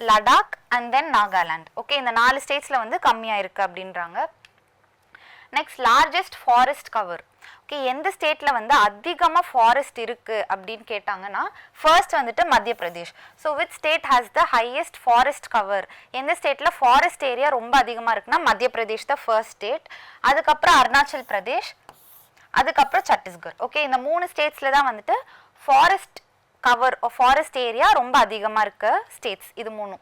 Ladakh and then Nagaland. Okay, இந்த 4 ஸ்டேட்ஸில் வந்து கம்மியாக இருக்குது அப்படின்றாங்க. Next largest forest cover. Okay, எந்த ஸ்டேட்டில் வந்து அதிகமாக ஃபாரஸ்ட் இருக்குது அப்படின்னு கேட்டாங்கன்னா ஃபர்ஸ்ட் வந்துட்டு மத்திய Pradesh. So which state has the highest forest cover? எந்த ஸ்டேட்டில் ஃபாரஸ்ட் ஏரியா ரொம்ப அதிகமாக இருக்குன்னா மத்திய பிரதேஷ் தான் ஃபர்ஸ்ட் ஸ்டேட், அதுக்கப்புறம் அருணாச்சல் பிரதேஷ், அதுக்கப்புறம் சத்தீஸ்கர். ஓகே, இந்த 3 ஸ்டேட்ஸில் தான் வந்துட்டு ஃபாரஸ்ட் கவர், ஃபாரஸ்ட் ஏரியா ரொம்ப அதிகமாக இருக்க ஸ்டேட்ஸ் இது 3.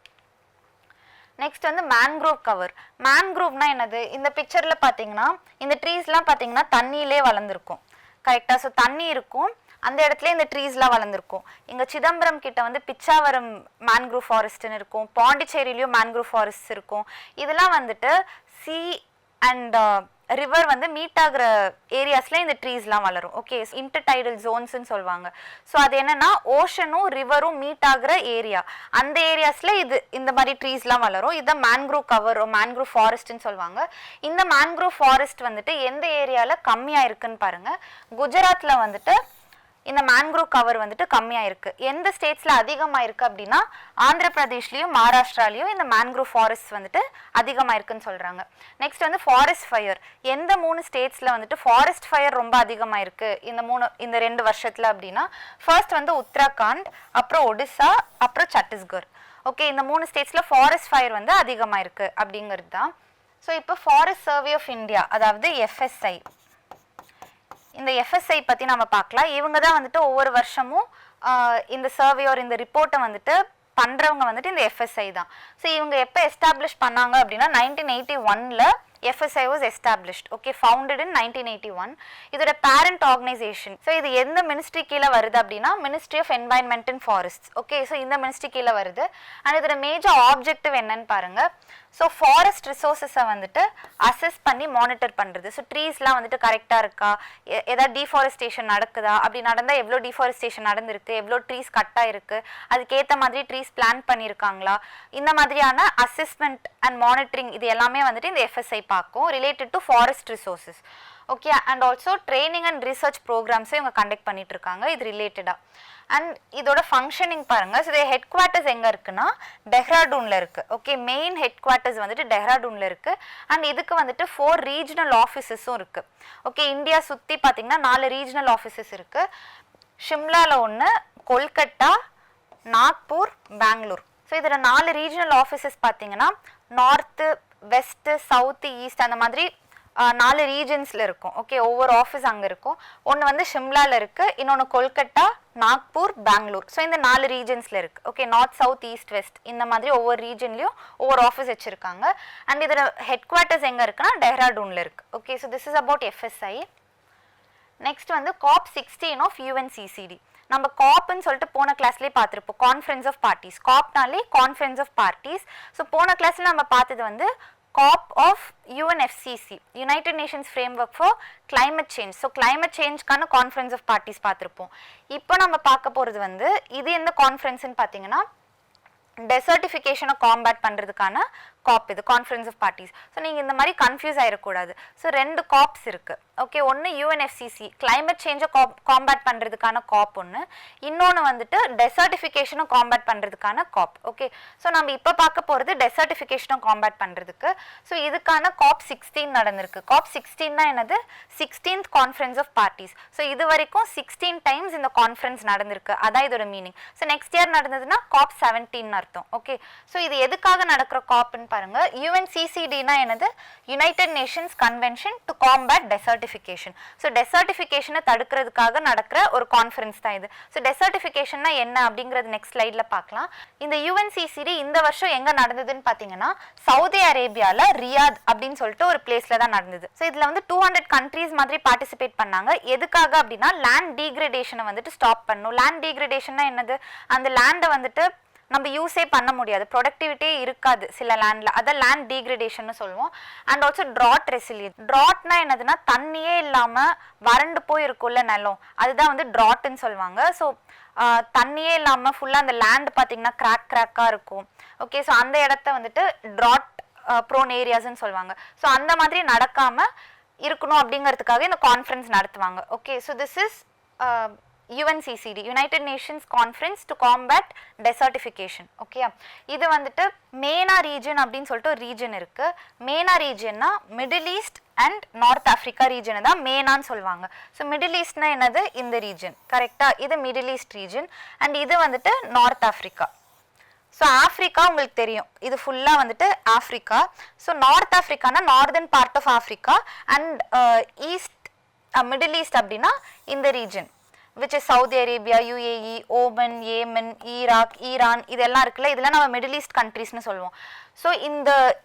நெக்ஸ்ட் வந்து மேன்க்ரோவ் கவர். மேன்க்ரோவ்னா என்னது? இந்த பிக்சரில் பார்த்தீங்கன்னா இந்த ட்ரீஸ்லாம் பார்த்தீங்கன்னா தண்ணியிலே வளர்ந்துருக்கும். கரெக்டாக? ஸோ தண்ணி இருக்கும், அந்த இடத்துல இந்த ட்ரீஸ்லாம் வளர்ந்துருக்கும். இங்கே சிதம்பரம் கிட்ட வந்து பிச்சாவரம் மேன்க்ரோவ் ஃபாரஸ்ட்னு இருக்கும், பாண்டிச்சேரியிலையும் மேன்க்ரோவ் ஃபாரஸ்ட் இருக்கும். இதெல்லாம் வந்துட்டு சி அண்ட் ரிவர் வந்து மீட் ஆகிற ஏரியாஸில் இந்த ட்ரீஸ்லாம் வளரும். ஓகே, இன்டர்டைடல் ஜோன்ஸ்ன்னு சொல்லுவாங்க. ஸோ அது என்னென்னா ஓஷனும் ரிவரும் மீட் ஆகிற ஏரியா, அந்த ஏரியாஸில் இந்த மாதிரி ட்ரீஸ்லாம் வளரும். இதுதான் மேன்க்ரோவ் கவர், மேன்க்ரோவ் ஃபாரஸ்ட்னு சொல்லுவாங்க. இந்த மேன்க்ரோவ் ஃபாரஸ்ட் வந்துட்டு எந்த ஏரியாவில் கம்மியாக இருக்குன்னு பாருங்கள். குஜராத்தில் வந்துட்டு இந்த மேன்க்ரோவ் கவர் வந்துட்டு கம்மியாக இருக்குது. எந்த ஸ்டேட்ஸில் அதிகமாக இருக்குது அப்படின்னா ஆந்திர பிரதேஷ்லேயும் மகாராஷ்டிராலையும் இந்த மேன்க்ரோவ் ஃபாரஸ்ட் வந்துட்டு அதிகமாக இருக்குன்னு சொல்கிறாங்க. நெக்ஸ்ட் வந்து ஃபாரஸ்ட் ஃபயர். எந்த 3 ஸ்டேட்ஸில் வந்துட்டு ஃபாரஸ்ட் ஃபயர் ரொம்ப அதிகமாக இருக்குது இந்த 2 வருஷத்தில் அப்படின்னா ஃபர்ஸ்ட் வந்து உத்தராகண்ட், அப்புறம் ஒடிசா, அப்புறம் சத்தீஸ்கர். ஓகே, இந்த 3 ஸ்டேட்ஸில் ஃபாரஸ்ட் ஃபயர் வந்து அதிகமாக இருக்குது அப்படிங்கிறது தான். ஸோ இப்போ ஃபாரஸ்ட் சர்வே ஆஃப் இந்தியா, அதாவது எஃப்எஸ்ஐ, இந்த எஃப்எஸ்ஐ பற்றி நம்ம பார்க்கலாம். இவங்க தான் வந்துட்டு ஒவ்வொரு வருஷமும் இந்த சர்வே ஒரு இந்த ரிப்போர்ட்டை வந்துட்டு பண்ணுறவங்க வந்துட்டு இந்த எஃப்எஸ்ஐ தான். ஸோ இவங்க எப்போ எஸ்டாப்ளிஷ் பண்ணாங்க அப்படின்னா 1981ல் FSI was established. Okay, founded in 1981. இதோட parent organization. So இது எந்த ministry கீழ வருது அப்படின்னா Ministry of Environment and Forests. Okay, so இந்த ministry கீழ வருது. And இதோட major objective என்னன்னு பாருங்க. So forest resources வந்துட்டு assess பண்ணி monitor பண்றது. So treesலாம் வந்துட்டு கரெக்டா இருக்கா, ஏதாவது deforestation நடக்குதா, அப்படி நடந்தா எவ்வளோ deforestation நடந்திருக்கு, எவ்வளோ trees கட்டா இருக்கு, அதுக்கேற்ற மாதிரி trees plant பண்ணியிருக்காங்களா, இந்த மாதிரியான assessment and monitoring இது எல்லாமே வந்துட்டு இந்த FSI பார்க்கும் related to forest resources. Okay, and also training and research programs இவங்க கண்டக்ட் பண்ணிட்டு இருக்காங்க இது ரிலேட்டடா. அண்ட் இதோட ஃபங்க்ஷனிங் பாருங்க. ஸோ இது ஹெட் குவார்ட்டர்ஸ் எங்கே இருக்குன்னா டெஹ்ராடூனில் இருக்குது. ஓகே, மெயின் ஹெட் குவார்ட்டர்ஸ் வந்துட்டு டெஹ்ராடூனில் இருக்குது. அண்ட் இதுக்கு வந்துட்டு 4 ரீஜனல் ஆஃபீஸஸும் இருக்குது. ஓகே, இந்தியா சுற்றி பார்த்தீங்கன்னா 4 ரீஜனல் ஆஃபீஸஸ் இருக்குது. ஷிம்லாவில் 1, கொல்கட்டா, நாக்பூர், பெங்களூர். ஸோ இதில் 4 ரீஜனல் ஆஃபீஸஸ் பார்த்தீங்கன்னா நார்த்து வெஸ்ட்டு சவுத்து ஈஸ்ட் அந்த மாதிரி 4 ரீஜன்ஸில் இருக்கும். ஓகே, ஒவ்வொரு ஆஃபீஸ் அங்கே இருக்கும். ஒன்று வந்து ஷிம்லாவில் இருக்குது, இன்னொன்று கொல்கட்டா, நாக்பூர், பெங்களூர். ஸோ இந்த 4 ரீஜன்ஸில் இருக்குது. Okay, north south east west இந்த மாதிரி ஒவ்வொரு ரீஜன்லேயும் ஒவ்வொரு ஆஃபீஸ் வச்சுருக்காங்க. அண்ட் இதில் ஹெட் குவார்ட்டர்ஸ் எங்கே இருக்குன்னா டெஹ்ராடூனில் இருக்குது. Okay, so this is about FSI. Next வந்து COP16 ஆஃப் UNCCD. நம்ம காப்னு சொல்லிட்டு போன கிளாஸ்லேயே பார்த்துருப்போம், கான்ஃபரன்ஸ் ஆஃப் பார்ட்டிஸ். காப்னாலே கான்ஃபரன்ஸ் ஆஃப் பார்ட்டிஸ். ஸோ போன கிளாஸில் நம்ம பார்த்தது வந்து COP of UNFCCC, United Nations Framework for Climate Change. So climate changeக்கான கான்ஃபரன்ஸ் ஆஃப் பார்ட்டிஸ் பார்த்துருப்போம். இப்போ நம்ம பார்க்க போகிறது வந்து இது எந்த கான்ஃபரன்ஸ்ன்னு பார்த்தீங்கன்னா டெசர்டிஃபிகேஷனை காம்பேட் பண்ணுறதுக்கான காப், இது கான்ஃபரன்ஸ் ஆஃப் பார்ட்டிஸ். ஸோ நீங்கள் இந்த மாதிரி கன்ஃபியூஸ் ஆகிடக்கூடாது. ஸோ 2 காப்ஸ் இருக்குது. ஓகே, ஒன்று UNFCCC கிளைமேட் சேஞ்சை காம்பேட் பண்ணுறதுக்கான காப் ஒன்று, இன்னொன்று வந்துட்டு டெசர்டிஃபிகேஷனை காம்பேட் பண்ணுறதுக்கான காப். ஓகே, ஸோ நம்ம இப்போ பார்க்க போகிறது டெசர்டிஃபிகேஷனை காம்பேட் பண்ணுறதுக்கு. ஸோ இதுக்கான COP16 நடந்திருக்கு. COP16னா என்னது? 16th conference of parties. So இது வரைக்கும் 16 டைம்ஸ் இந்த கான்ஃபரன்ஸ் நடந்திருக்கு, அதான் இதோட மீனிங். ஸோ நெக்ஸ்ட் இயர் நடந்ததுன்னா COP17 அர்த்தம். ஓகே, ஸோ இது எதுக்காக நடக்கிற காப்னு பாருங்க. UNCCDனா என்னது? United Nations convention to combat desertification. So டெசர்டிஃபிகேஷனை தடுக்கிறதுக்காக நடக்கிற ஒரு கான்ஃபரன்ஸ் தான் இது. ஸோ டெசர்டிஃபிகேஷன்னா என்ன அப்படிங்கிறது நெக்ஸ்ட் ஸ்லைடில் பார்க்கலாம். இந்த UNCCD இந்த வருஷம் எங்கே நடந்ததுன்னு பார்த்தீங்கன்னா சவுதி அரேபியாவில் ரியாத் அப்படின்னு சொல்லிட்டு ஒரு பிளேஸில் தான் நடந்தது. ஸோ இதில் வந்து 200 கண்ட்ரீஸ் மாதிரி பார்ட்டிசிபேட் பண்ணாங்க. எதுக்காக அப்படின்னா லேண்ட் டீக்ரடேஷனை வந்துட்டு ஸ்டாப் பண்ணணும். லேண்ட் டீக்ரடேஷன்னா என்னது? அந்த லேண்டை வந்துட்டு நம்ம யூஸே பண்ண முடியாது, ப்ரொடக்டிவிட்டியே இருக்காது சில லேண்டில், அதை லேண்ட் டீக்ரடேஷன்னு சொல்லுவோம். And also drought resilient. ட்ராட்னா என்னதுன்னா தண்ணியே இல்லாமல் வறண்டு போய் இருக்கும்ல நிலம், அதுதான் வந்து ட்ராட்டுன்னு சொல்லுவாங்க. ஸோ தண்ணியே இல்லாமல் ஃபுல்லாக அந்த லேண்ட் பார்த்தீங்கன்னா கிராக்காக இருக்கும். ஓகே, ஸோ அந்த இடத்த வந்துட்டு ட்ராட் ப்ரோன் ஏரியாஸ்ன்னு சொல்லுவாங்க. ஸோ அந்த மாதிரி நடக்காமல் இருக்கணும் அப்படிங்கிறதுக்காக இந்த கான்ஃபரன்ஸ் நடத்துவாங்க. Okay, so this is UNCCD, United Nations Conference to Combat Desertification. Okay, இது வந்துட்டு மேனா ரீஜன் அப்படின்னு சொல்லிட்டு ஒரு ரீஜன் இருக்கு. மேனா ரீஜன்னா middle east and north Africa ரீஜனை தான் மேனான்னு சொல்லுவாங்க. ஸோ மிடில் ஈஸ்ட்னா என்னது? இந்த ரீஜன். கரெக்டாக, இது மிடில் ஈஸ்ட் ரீஜன் அண்ட் இது வந்துட்டு நார்த் ஆஃப்ரிக்கா. ஸோ ஆஃப்ரிக்கா உங்களுக்கு தெரியும், இது ஃபுல்லாக வந்துட்டு ஆஃப்ரிக்கா. ஸோ நார்த் ஆஃப்ரிக்கானா northern part of Africa and east middle east அப்படின்னா இந்த region, which is Saudi Arabia, UAE, Oman, Yemen, Iraq, Iran, இதெல்லாம் இருக்குல்ல, இதெல்லாம் நம்ம மிடில் ஈஸ்ட் கண்ட்ரீஸ்னு சொல்லுவோம். ஸோ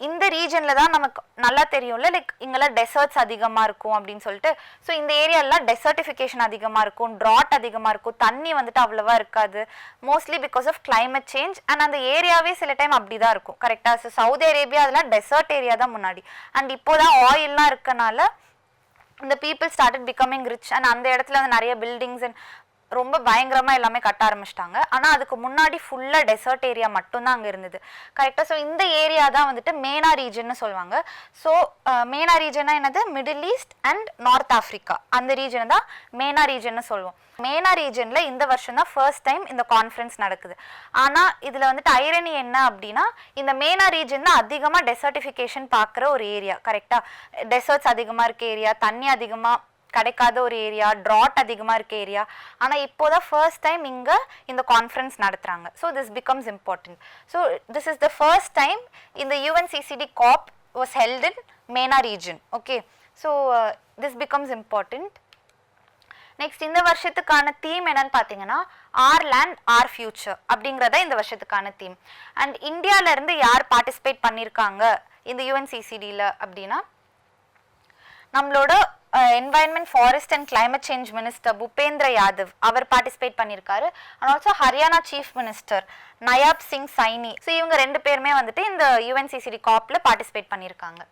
இந்த ரீஜனில் தான் நமக்கு நல்லா தெரியும்ல, லைக் இங்கெல்லாம் டெசர்ட்ஸ் அதிகமாக இருக்கும் அப்படின்னு சொல்லிட்டு. ஸோ இந்த ஏரியாலாம் டெசர்டிஃபிகேஷன் அதிகமாக இருக்கும், ட்ராட் அதிகமாக இருக்கும், தண்ணி வந்துட்டு அவ்வளோவா இருக்காது, mostly because of climate change. And அந்த ஏரியாவே சில டைம் அப்படி தான் இருக்கும். கரெக்டாக, ஸோ சவுதி அரேபியா அதெல்லாம் டெசர்ட் ஏரியா தான் முன்னாடி. அண்ட் இப்போ தான் ஆயில்லாம் இருக்கனால இந்த people started becoming rich and அந்த இடத்துல வந்து நிறைய பில்டிங்ஸ் அண்ட் ரொம்ப பயங்கரமாக எல்லாமே கட்ட ஆரம்பிச்சிட்டாங்க. ஆனால் அதுக்கு முன்னாடி ஃபுல்லாக டெசர்ட் ஏரியா மட்டும்தான் அங்கே இருந்தது. கரெக்டாக, ஸோ இந்த ஏரியா தான் வந்துட்டு மேனா ரீஜன்னு சொல்லுவாங்க. ஸோ மேனா ரீஜனா என்னது? Middle east and north Africa, அந்த ரீஜனை தான் மேனா ரீஜன்னு சொல்லுவோம். மேனா ரீஜனில் இந்த வருஷம் தான் ஃபர்ஸ்ட் டைம் இந்த கான்ஃபரன்ஸ் நடக்குது. ஆனால் இதில் வந்துட்டு ஐரணி என்ன அப்படின்னா இந்த மேனா ரீஜன் தான் அதிகமாக டெசர்டிஃபிகேஷன் பார்க்குற ஒரு ஏரியா. கரெக்டாக, டெசர்ட்ஸ் அதிகமாக இருக்க ஏரியா, தண்ணி அதிகமாக கிடைக்காத ஒரு ஏரியா, ட்ராட் அதிகமாக இருக்க ஏரியா. ஆனால் இப்போதான் ஃபர்ஸ்ட் டைம் இங்கே இந்த கான்ஃபரன்ஸ் நடத்துகிறாங்க. So this becomes important. So this is the first time இந்த UNCCD COP was held in MENA region. Okay, so this becomes important. Next இந்த வருஷத்துக்கான தீம் என்னன்னு பார்த்தீங்கன்னா ஆர் லேண்ட் ஆர் ஃபியூச்சர் அப்படிங்கிறத இந்த வருஷத்துக்கான தீம். அண்ட் இந்தியாவிலேருந்து யார் பார்ட்டிசிபேட் பண்ணியிருக்காங்க இந்த UNCCDயில் அப்படின்னா நம்மளோட environment forest and climate change minister Bhupender Yadav அவர் பார்ட்டிசிபேட் பண்ணியிருக்காரு. And also Haryana chief minister Nayab Singh Saini. So இவங்க 2 பேருமே வந்துட்டு இந்த UNCCD COPல பார்ட்டிசிபேட் பண்ணியிருக்காங்க.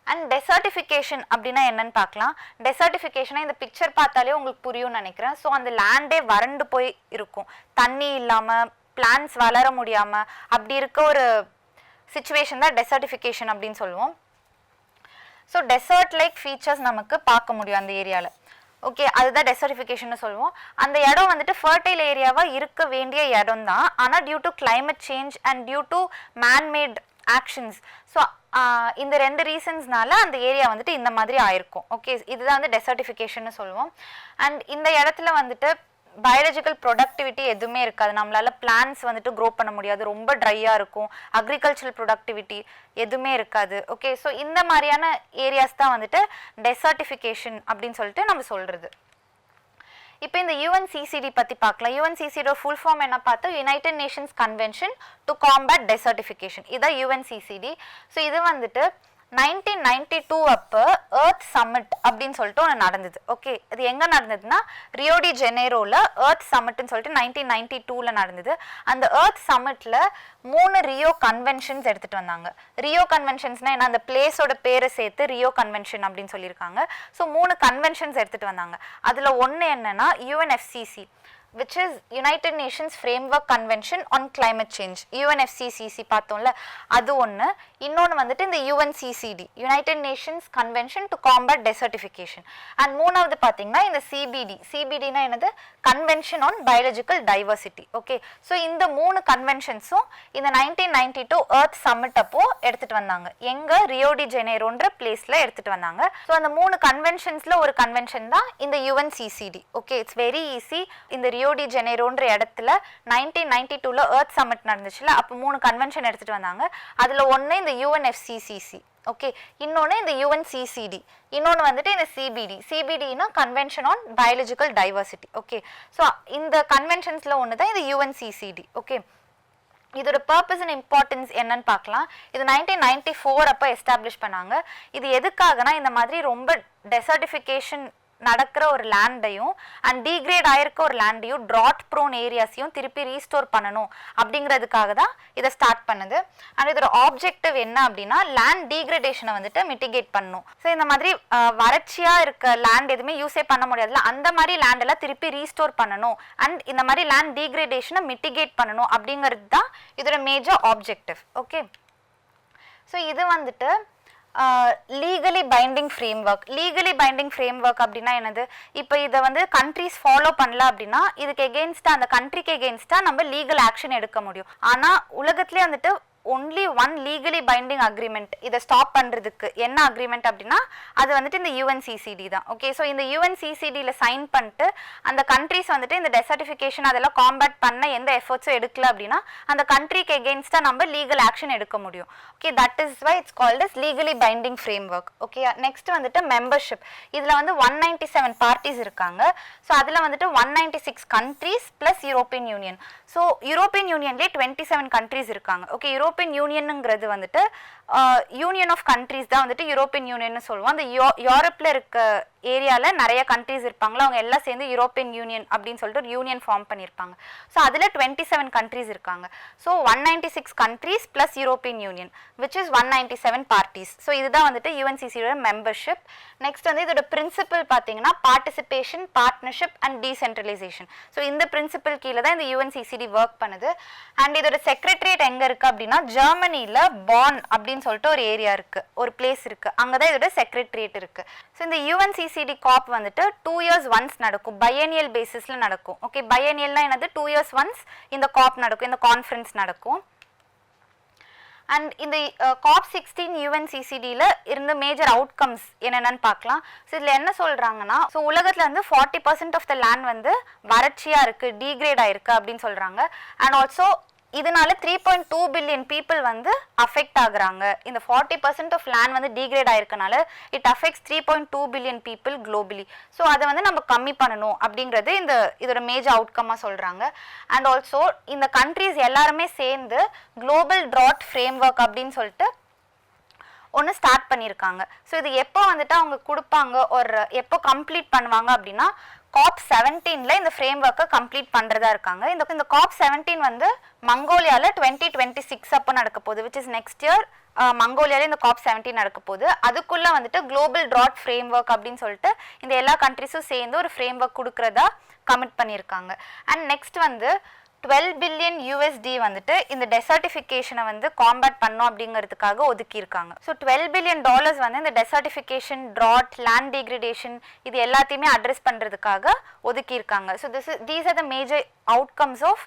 அண்ட் டெசர்டிஃபிகேஷன் அப்படின்னா என்னன்னு பார்க்கலாம். டெசர்டிஃபிகேஷனை இந்த பிக்சர் பார்த்தாலே உங்களுக்கு புரியும்னு நினைக்கிறேன். ஸோ அந்த லேண்டே வறண்டு போய் இருக்கும், தண்ணி இல்லாமல் பிளான்ஸ் வளர முடியாமல் அப்படி இருக்க ஒரு சிச்சுவேஷன் தான் டெசர்டிஃபிகேஷன் அப்படின்னு சொல்லுவோம். ஸோ டெசர்ட் லைக் ஃபீச்சர்ஸ் நமக்கு பார்க்க முடியும் அந்த ஏரியாவில். ஓகே, அதுதான் டெசர்டிஃபிகேஷன் சொல்லுவோம். அந்த இடம் வந்துட்டு ஃபர்டைல் ஏரியாவாக இருக்க வேண்டிய இடம் தான். ஆனால் due to climate change and due to manmade actions, so இந்த 2 ரீசன்ஸ்னால அந்த ஏரியா வந்துட்டு இந்த மாதிரி ஆயிருக்கும். ஓகே, இதுதான் வந்து டெசர்டிஃபிகேஷன் சொல்லுவோம். அண்ட் இந்த இடத்துல வந்துட்டு பயாலஜிக்கல் ப்ரொடக்டிவிட்டி எதுவுமே இருக்காது, நம்மளால பிளான்ஸ் வந்துட்டு க்ரோ பண்ண முடியாது, ரொம்ப ட்ரையாக இருக்கும், அக்ரிகல்ச்சரல் ப்ரொடக்டிவிட்டி எதுவுமே இருக்காது. ஓகே, ஸோ இந்த மாதிரியான ஏரியாஸ் தான் வந்துட்டு டெசர்டிஃபிகேஷன் அப்படின்னு சொல்லிட்டு நம்ம சொல்கிறது. இப்போ இந்த யுஎன்சிசிடி பற்றி பார்க்கலாம். யுஎன்சிசிடியோட ஃபுல் ஃபார்ம் என்ன பார்த்தா United Nations convention to combat desertification, இதான் யுஎன்சிசிடி. ஸோ இது வந்துட்டு 1992 அப்போ எர்த் சம்மிட் அப்படின்னு சொல்லிட்டு ஒன்று நடந்தது. ஓகே, இது எங்கே நடந்ததுன்னா ரியோடி ஜெனேரோவில் எர்த் சம்மிட்னு சொல்லிட்டு 1992 நடந்தது. அந்த எர்த் சம்மிட்டில் 3 ரியோ கன்வென்ஷன்ஸ் எடுத்துகிட்டு வந்தாங்க. ரியோ கன்வென்ஷன்ஸ்னால் என்ன, அந்த பிளேஸோட பேரை சேர்த்து ரியோ கன்வென்ஷன் அப்படின்னு சொல்லியிருக்காங்க. ஸோ 3 கன்வென்ஷன்ஸ் எடுத்துகிட்டு வந்தாங்க. அதில் ஒன்று என்னென்னா UNFCCC, which is United Nations Framework Convention on Climate Change, UNFCCC பார்த்தோம்ல, அது ஒன்று. இன்னொன்று வந்துட்டு இந்த UNCCD, United Nations Convention to Combat Desertification. And மூணாவது பார்த்தீங்கன்னா இந்த சிபிடினா என்னது, convention on biological diversity. Okay, so இந்த 3 கன்வென்ஷன்ஸும் இந்த 1992 எர்த் சம்மிட் அப்போ எடுத்துகிட்டு வந்தாங்க. எங்கே, ரியோடி ஜெனேரோன்ற பிளேஸில் எடுத்துகிட்டு வந்தாங்க. ஸோ அந்த 3 கன்வென்ஷன்ஸில் ஒரு கன்வென்ஷன் தான் இந்த UNCCD. Okay, it's very easy. இந்த ரியோடி ஜெனேரோன்ற இடத்துல 1992 எர்த் சம்மிட் நடந்துச்சுல, அப்போ 3 கன்வென்ஷன் எடுத்துகிட்டு வந்தாங்க. அதில் ஒன்று இந்த UNFCCC, ஓகே, இன்னொன்று இந்த UNCCD, இன்னொன்று வந்துட்டு இந்த சிபிடினா convention on biological diversity. Okay, so இந்த கன்வென்ஷன்ஸில் ஒன்று தான் இந்த UNCCD. ஓகே, இதோட பர்பஸ் அண்ட் இம்பார்ட்டன்ஸ் என்னன்னு பார்க்கலாம். இது 1994 அப்போ எஸ்டாப்ளிஷ் பண்ணாங்க. இது எதுக்காகனா இந்த மாதிரி ரொம்ப டெசர்டிஃபிகேஷன் நடக்கிற ஒரு லேண்டையும் அண்ட் டீக்ரேட் ஆயிருக்க ஒரு லேண்டையும் ட்ராட் ப்ரோன் ஏரியாஸையும் திருப்பி ரீஸ்டோர் பண்ணணும் அப்படிங்கிறதுக்காக தான் இதை ஸ்டார்ட் பண்ணுது. அண்ட் இதோட ஆப்ஜெக்டிவ் என்ன அப்படின்னா லேண்ட் டீக்ரேடேஷனை வந்துட்டு மிட்டிகேட் பண்ணணும். ஸோ இந்த மாதிரி வறட்சியாக இருக்க லேண்ட் எதுவுமே யூஸே பண்ண முடியாதுல, அந்த மாதிரி லேண்டெல்லாம் திருப்பி ரீஸ்டோர் பண்ணணும் அண்ட் இந்த மாதிரி லேண்ட் டீக்ரேடேஷனை மிட்டிகேட் பண்ணணும் அப்படிங்கிறது தான் இதோட மேஜர் ஆப்ஜெக்டிவ். ஓகே, ஸோ இது வந்துட்டு லீகலி பைண்டிங் ஃப்ரேம்வொர்க் அப்படின்னா என்னது, இப்போ இதை வந்து கண்ட்ரிஸ் ஃபாலோ பண்ணல அப்படின்னா இதுக்கு எகெயின்ஸ்டாக, அந்த கண்ட்ரிக்கு எகெயின்ஸ்டாக நம்ம லீகல் ஆக்ஷன் எடுக்க முடியும். ஆனால் உலகத்துலேயே வந்துட்டு only one legally binding agreement இதை ஸ்டாப் பண்ணுறதுக்கு என்ன அக்ரிமெண்ட் அப்படின்னா அது வந்துட்டு இந்த UNCCD தான். ஓகே, ஸோ இந்த UNCCDயில் சைன் பண்ணிட்டு அந்த கண்ட்ரிஸ் வந்துட்டு இந்த டெசர்டிஃபிகேஷன் அதெல்லாம் காம்பேட் பண்ண எந்த எஃபர்ட்ஸும் எடுக்கல அப்படின்னா அந்த கண்ட்ரிக்கு எகெயின்ஸ்டாக நம்ம லீகல் ஆக்ஷன் எடுக்க முடியும். Okay, that is why it's called as legally binding framework. Okay, next வந்துட்டு மெம்பர்ஷிப். இதில் வந்து 197 பார்ட்டிஸ் இருக்காங்க. ஸோ அதில் வந்துட்டு 196 countries plus European Union. So European யூனியன்லேயே 27 கண்ட்ரிஸ் இருக்காங்க. ஓகே, யூரோப்பியன் யூனியனுங்கிறது வந்துட்டு யூனியன் ஆஃப் கண்ட்ரிஸ் தான் வந்துட்டு யூரோப்பியன் யூனியன் சொல்லுவோம். அந்த யூரோப்பில் இருக்க ஏரியாவில் நிறைய கண்ட்ரிஸ் இருப்பாங்களா, அவங்க எல்லாம் சேர்ந்து யூரோப்பியன் யூனியன் அப்படின்னு சொல்லிட்டு ஒரு யூனியன் ஃபார்ம் பண்ணியிருப்பாங்க. ஸோ அதில் 27 கண்ட்ரிஸ் இருக்காங்க. So 196 countries plus European union which is 197 parties. So இதுதான் வந்துட்டு UNCCDயோட மெம்பர்ஷிப். நெக்ஸ்ட் வந்து இதோட பிரின்சிபல் பார்த்தீங்கன்னா participation, partnership and decentralisation. So இந்த பிரின்சிபல் கீழே தான் இந்த UNCCD ஒர்க் பண்ணுது. அண்ட் இதோட செக்ரட்டரியேட் எங்கே இருக்குது அப்படின்னா ஜெர்மனியில் பான் அப்படின்னு சொல்லிட்டு ஒரு ஏரியா இருக்குது, ஒரு பிளேஸ் இருக்குது, அங்கே தான் இதோட செக்ரட்டரியேட் இருக்குது. ஸோ இந்த UNCCD காப் வந்துட்டு 2 years once நடக்கும், பையனியல் பேசிஸில் நடக்கும். ஓகே, பையனியல்னா என்னது, 2 years once இந்த காப் நடக்கும், இந்த கான்ஃபரன்ஸ் நடக்கும். அண்ட் இந்த COP16 UNCCDயில் இருந்த மேஜர் அவுட்கம்ஸ் என்னென்னு பார்க்கலாம். ஸோ இதில் என்ன சொல்கிறாங்கன்னா, ஸோ உலகத்தில் வந்து 40% ஆஃப் த லேண்ட் வந்து வறட்சியாக இருக்குது, டீக்ரேட் ஆகிருக்கு அப்படின்னு சொல்கிறாங்க. அண்ட் ஆல்சோ இதனால 3.2 பில்லியன் பீப்புள் வந்து அஃபெக்ட் ஆகுறாங்க. இந்த 40% ஆஃப் லேண்ட் வந்து டீக்ரேட் ஆயிருக்கனால it affects 3.2 billion people globally. So அதை வந்து நம்ம கம்மி பண்ணணும் அப்படிங்கிறது இதோட மேஜர் அவுட்கம்மாக சொல்கிறாங்க. அண்ட் ஆல்சோ இந்த கண்ட்ரிஸ் எல்லாருமே சேர்ந்து குளோபல் ட்ராட் ஃப்ரேம்வொர்க் அப்படின்னு சொல்லிட்டு ஒன்று ஸ்டார்ட் பண்ணியிருக்காங்க. ஸோ இது எப்போ வந்துட்டு அவங்க கொடுப்பாங்க, ஒரு எப்போ கம்ப்ளீட் பண்ணுவாங்க அப்படின்னா COP17 இந்த ஃப்ரேம்வொர்க்கை கம்ப்ளீட் பண்ணுறதா இருக்காங்க. இந்த COP17 வந்து மங்கோலியாவில் 2026 அப்போ நடக்க போகுது, விச் இஸ் நெக்ஸ்ட் இயர். மங்கோலியாவில் இந்த COP17 நடக்க போகுது. அதுக்குள்ளே வந்துட்டு குளோபல் ட்ராட் ஃப்ரேம்வொர்க் அப்படின்னு சொல்லிட்டு இந்த எல்லா கண்ட்ரிஸும் சேர்ந்து ஒரு ஃப்ரேம்வொர்க் கொடுக்குறதா கமிட் பண்ணியிருக்காங்க. அண்ட் நெக்ஸ்ட் வந்து $12 billion வந்துட்டு இந்த டெசர்டிஃபிகேஷனை வந்து காம்பேட் பண்ணோம் அப்படிங்கிறதுக்காக ஒதுக்கியிருக்காங்க. ஸோ $12 billion வந்து இந்த டெசர்டிஃபிகேஷன், ட்ராட், லேண்ட் டிகிரேடேஷன் இது எல்லாத்தையுமே அட்ரஸ் பண்ணுறதுக்காக ஒதுக்கியிருக்காங்க. So these are the major outcomes of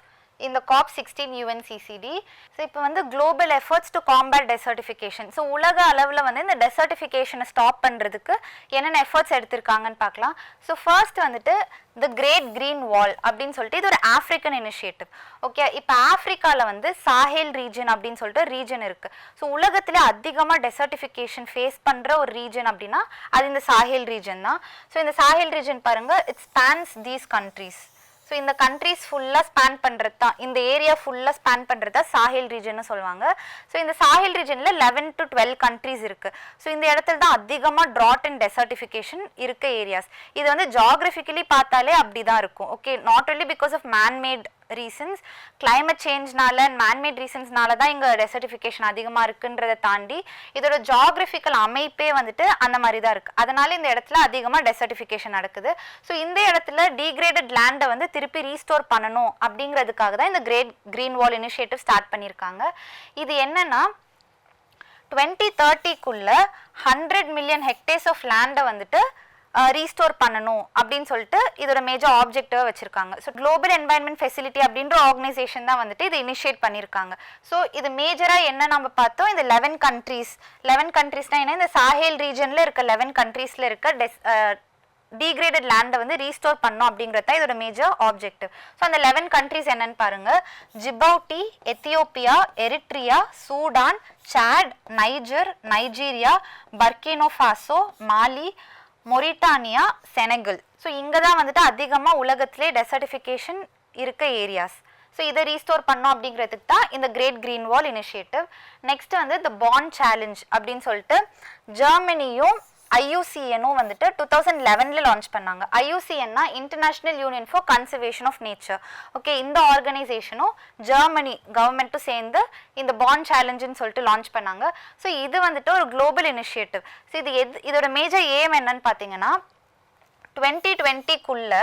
இந்த COP16 UNCCD. ஸோ இப்போ வந்து global efforts to combat desertification. So உலக அளவில் வந்து இந்த டெசர்டிஃபிகேஷனை ஸ்டாப் பண்ணுறதுக்கு என்னென்ன எஃபர்ட்ஸ் எடுத்திருக்காங்கன்னு பார்க்கலாம். ஸோ ஃபர்ஸ்ட் வந்துட்டு த கிரேட் கிரீன் வால் அப்படின்னு சொல்லிட்டு இது ஒரு ஆஃப்ரிக்கன் இனிஷியேட்டிவ். ஓகே, இப்போ ஆஃப்ரிக்காவில் வந்து சாஹேல் ரீஜன் அப்படின்னு சொல்லிட்டு ரீஜன் இருக்குது. ஸோ உலகத்தில் அதிகமாக டெசர்டிஃபிகேஷன் ஃபேஸ் பண்ணுற ஒரு ரீஜன் அப்படின்னா அது இந்த சாஹேல் ரீஜன் தான். ஸோ இந்த சாஹேல் ரீஜன் பாருங்கள், it spans these countries. So இந்த கண்ட்ரீஸ் ஃபுல்லாக ஸ்பேன் பண்ணுறது தான், இந்த ஏரியா ஃபுல்லாக ஸ்பேன் பண்ணுறது தான் சாஹேல் ரீஜன்னு சொல்லுவாங்க. ஸோ இந்த சாஹேல் ரீஜனில் 11 to 12 கண்ட்ரீஸ் இருக்குது. ஸோ இந்த இடத்துல தான் அதிகமாக ட்ராட் அண்ட் டெசர்டிஃபிகேஷன் இருக்க ஏரியாஸ். இது வந்து ஜாகிரபிக்கலி பார்த்தாலே அப்படி தான் இருக்கும். Okay, not only because of manmade reasons, climate சேஞ்ச்னால அண்ட் மேன்மேட் ரீசன்ஸ்னால தான் இங்கே டெசர்டிஃபிகேஷன் அதிகமாக இருக்குன்றதை தாண்டி இதோட ஜாகிரபிக்கல் அமைப்பே வந்துட்டு அந்த மாதிரி தான் இருக்குது. அதனால இந்த இடத்துல அதிகமாக டெசர்டிஃபிகேஷன் நடக்குது. ஸோ இந்த இடத்துல டீக்ரேடட் லேண்டை வந்து திருப்பி ரீஸ்டோர் பண்ணணும் அப்படிங்கிறதுக்காக தான் இந்த கிரேட் கிரீன் வால் இனிஷியேட்டிவ் ஸ்டார்ட் பண்ணியிருக்காங்க. இது என்னன்னா 2030க்குள்ள 100 மில்லியன் ஹெக்டேர்ஸ் ஆஃப் லேண்டை வந்துட்டு ரீஸ்டோர் பண்ணணும் அப்படின்னு சொல்லிட்டு இதோட மேஜர் ஆப்ஜெக்டிவாக வச்சுருக்காங்க. ஸோ குளோபல் என்வாயன்மெண்ட் ஃபெசிலிட்டி அப்படின்ற ஆர்கனைசேஷன் தான் வந்துட்டு இதை இனிஷியேட் பண்ணியிருக்காங்க. ஸோ இது மேஜராக என்ன நம்ம பார்த்தோம், இந்த 11 கண்ட்ரீஸ்னால் என்ன, இந்த சாஹேல் ரீஜனில் இருக்க 11 கண்ட்ரீஸில் இருக்க டீக்ரேடட் லேண்டை வந்து ரீஸ்டோர் பண்ணோம் அப்படிங்கிறது தான் இதோட மேஜர் ஆப்ஜெக்டிவ். ஸோ அந்த 11 கண்ட்ரீஸ் என்னன்னு பாருங்க, Djibouti, Ethiopia, Eritrea, Sudan, Chad, Niger, Nigeria, Burkina Faso, Mali, Mauritania, Senegal. So இங்கே தான் வந்துட்டு அதிகமாக உலகத்திலே டெசர்டிஃபிகேஷன் இருக்க ஏரியாஸ். ஸோ இதை ரீஸ்டோர் பண்ணோம் அப்படிங்கிறதுக்கு தான் இந்த கிரேட் கிரீன் வால் இனிஷியேட்டிவ். நெக்ஸ்ட் வந்து த பாண்ட் சேலஞ்ச் அப்படின்னு சொல்லிட்டு ஜெர்மனியும் IUCN-ம் வந்துட்டு 2011 லான்ச் பண்ணாங்க. IUCN-னா International Union for Conservation of Nature. Okay, இந்த ஆர்கனைசேஷனும் ஜெர்மனி கவர்மெண்ட்டும் சேர்ந்து இந்த பாண்ட் சேலஞ்சுன்னு சொல்லிட்டு லான்ச் பண்ணாங்க. ஸோ இது வந்துட்டு ஒரு குளோபல் இனிஷியேட்டிவ். ஸோ இதோட மேஜர் எய்ம் என்னன்னு பார்த்தீங்கன்னா 2020க்குள்ள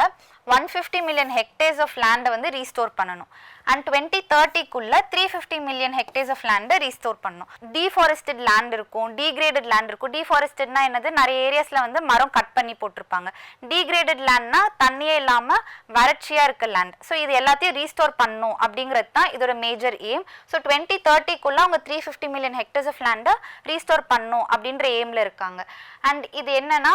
150 மில்லியன் ஹெக்டேர்ஸ் ஆஃப் லேண்டை வந்து ரீஸ்டோர் பண்ணணும். அண்ட் 2030க்குள்ள 350 மில்லியன் ஹெக்டேர்ஸ் ஆஃப் லேண்டை ரீஸ்டோர் பண்ணணும். டீஃபாரஸ்டட் லேண்ட் இருக்கும், டீக்ரேடட் லேண்ட் இருக்கும். டீஃபாரஸ்டட்னா என்னது, நிறைய ஏரியாஸில் வந்து மரம் கட் பண்ணி போட்டிருப்பாங்க. டீக்ரேடட் லேண்ட்னா தண்ணியே இல்லாமல் வறட்சியாக இருக்க லேண்ட். ஸோ இது எல்லாத்தையும் ரீஸ்டோர் பண்ணணும் அப்படிங்கிறது தான் இதோட மேஜர் எய்ம். ஸோ 2030க்குள்ள அவங்க 350 மில்லியன் ஹெக்டேர்ஸ் ஆஃப் லேண்டை ரீஸ்டோர் பண்ணணும் அப்படின்ற எய்மில் இருக்காங்க. அண்ட் இது என்னன்னா,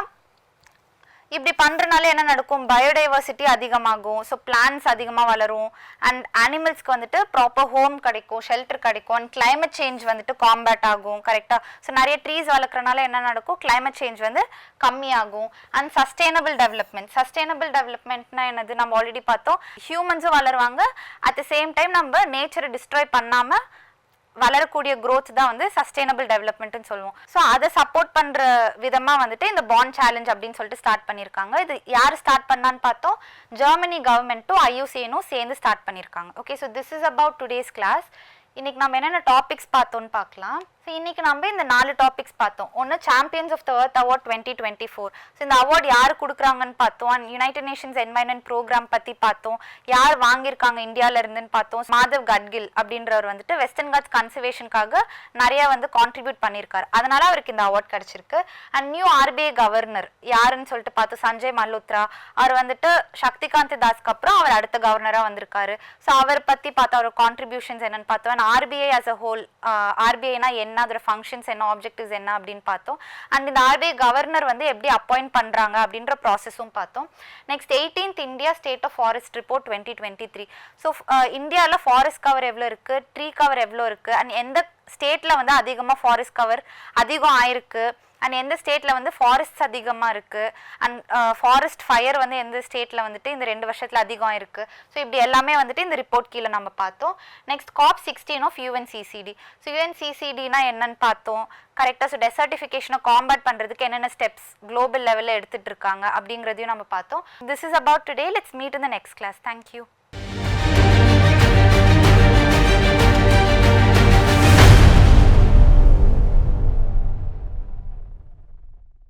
இப்படி பண்ணுறனால என்ன நடக்கும், பயோடைவர்சிட்டி அதிகமாகும். ஸோ பிளான்ஸ் அதிகமாக வளரும் அண்ட் அனிமல்ஸ்க்கு வந்துட்டு ப்ராப்பர் ஹோம் கிடைக்கும், ஷெல்டர் கிடைக்கும். அண்ட் கிளைமேட் சேஞ்ச் வந்துட்டு காம்பேட் ஆகும். கரெக்டாக, ஸோ நிறைய ட்ரீஸ் வளர்க்குறனால என்ன நடக்கும், கிளைமேட் சேஞ்ச் வந்து கம்மியாகும். அண்ட் சஸ்டைனபிள் டெவலப்மெண்ட்னா என்னது, நம்ம ஆல்ரெடி பார்த்தோம், ஹியூமன்ஸும் வளருவாங்க, அட் த சேம் டைம் நம்ம நேச்சரை டிஸ்ட்ராய் பண்ணாமல் வளரக்கூடிய growth தான் வந்து சஸ்டைனபிள் டெவலப்மெண்ட்னு சொல்லுவோம். ஸோ அதை சப்போர்ட் பண்ணுற விதமாக வந்துட்டு இந்த பாண்ட் சேலஞ்ச் அப்படின்னு சொல்லிட்டு ஸ்டார்ட் பண்ணியிருக்காங்க. இது யார் ஸ்டார்ட் பண்ணான்னு பார்த்தோம், ஜெர்மனி கவர்மெண்ட்டும் IUCN-ம் சேர்ந்து ஸ்டார்ட் பண்ணியிருக்காங்க. Okay, so this is about today's class. இன்னைக்கு நம்ம என்னென்ன டாபிக்ஸ் பார்த்தோன்னு பார்க்கலாம். ஸோ இன்னைக்கு நம்ம இந்த 4 டாபிக்ஸ் பார்த்தோம். ஒன்று Champions of the earth award 2024. So இந்த அவார்ட் யார் கொடுக்குறாங்கன்னு பார்த்தோம். And United Nations environment Programme பற்றி பார்த்தோம். யார் வாங்கியிருக்காங்க இந்தியாவில் இருந்துன்னு பார்த்தோம். மாதவ் கட்கில் அப்படின்றவர் வந்துட்டு வெஸ்டர்ன் காட்ஸ் கன்சர்வேஷனுக்காக நிறைய வந்து கான்ட்ரிபியூட் பண்ணியிருக்காரு. அதனால அவருக்கு இந்த அவார்ட் கிடச்சிருக்கு. அண்ட் நியூ RBI கவர்னர் யாருன்னு சொல்லிட்டு பார்த்தோம், சஞ்சய் மல்ஹோத்ரா. அவர் வந்துட்டு சக்திகாந்த் தாஸ்க்கு அப்புறம் அவர் அடுத்த கவர்னராக வந்திருக்காரு. ஸோ அவர் பற்றி பார்த்தோம், அவர் கான்ட்ரிபியூஷன்ஸ் என்னன்னு பார்த்தோம். And RBI as a whole, RBIனா என்ன, அதோட ஃபங்க்ஷன்ஸ் என்ன, ஆப்ஜெக்டிவ்ஸ் என்ன அப்படின்னு பார்த்தோம். அண்ட் இந்த RBI கவர்னர் வந்து எப்படி அப்பாயிண்ட் பண்ணுறாங்க அப்படின்ற ப்ராசஸும் பார்த்தோம். Next 18th India state of forest report 2023. So இந்தியாவில் ஃபாரஸ்ட் கவர் எவ்வளோ இருக்குது, ட்ரீ கவர் எவ்வளோ இருக்குது, அண்ட் எந்த ஸ்டேட்டில் வந்து அதிகமாக ஃபாரஸ்ட் கவர் அதிகம் ஆயிருக்கு, அண்ட் எந்த ஸ்டேட்டில் வந்து ஃபாரஸ்ட்ஸ் அதிகமாக இருக்குது, அண்ட் ஃபாரஸ்ட் ஃபயர் வந்து எந்த ஸ்டேட்டில் வந்துட்டு இந்த 2 வருஷத்தில் அதிகம் இருக்குது. ஸோ இப்படி எல்லாமே வந்துட்டு இந்த ரிப்போர்ட் கீழே நம்ம பார்த்தோம். Next COP16 of UNCCD. So UNCCDனா என்னன்னு பார்த்தோம் கரெக்டாக. ஸோ டெசர்டிஃபிகேஷனை காம்பேட் பண்ணுறதுக்கு என்னென்ன ஸ்டெப்ஸ் குளோபல் லெவலில் எடுத்துகிட்டு இருக்காங்க அப்படிங்கிறதையும் நம்ம பார்த்தோம். This is about today. Let's meet in the next class. Thank you.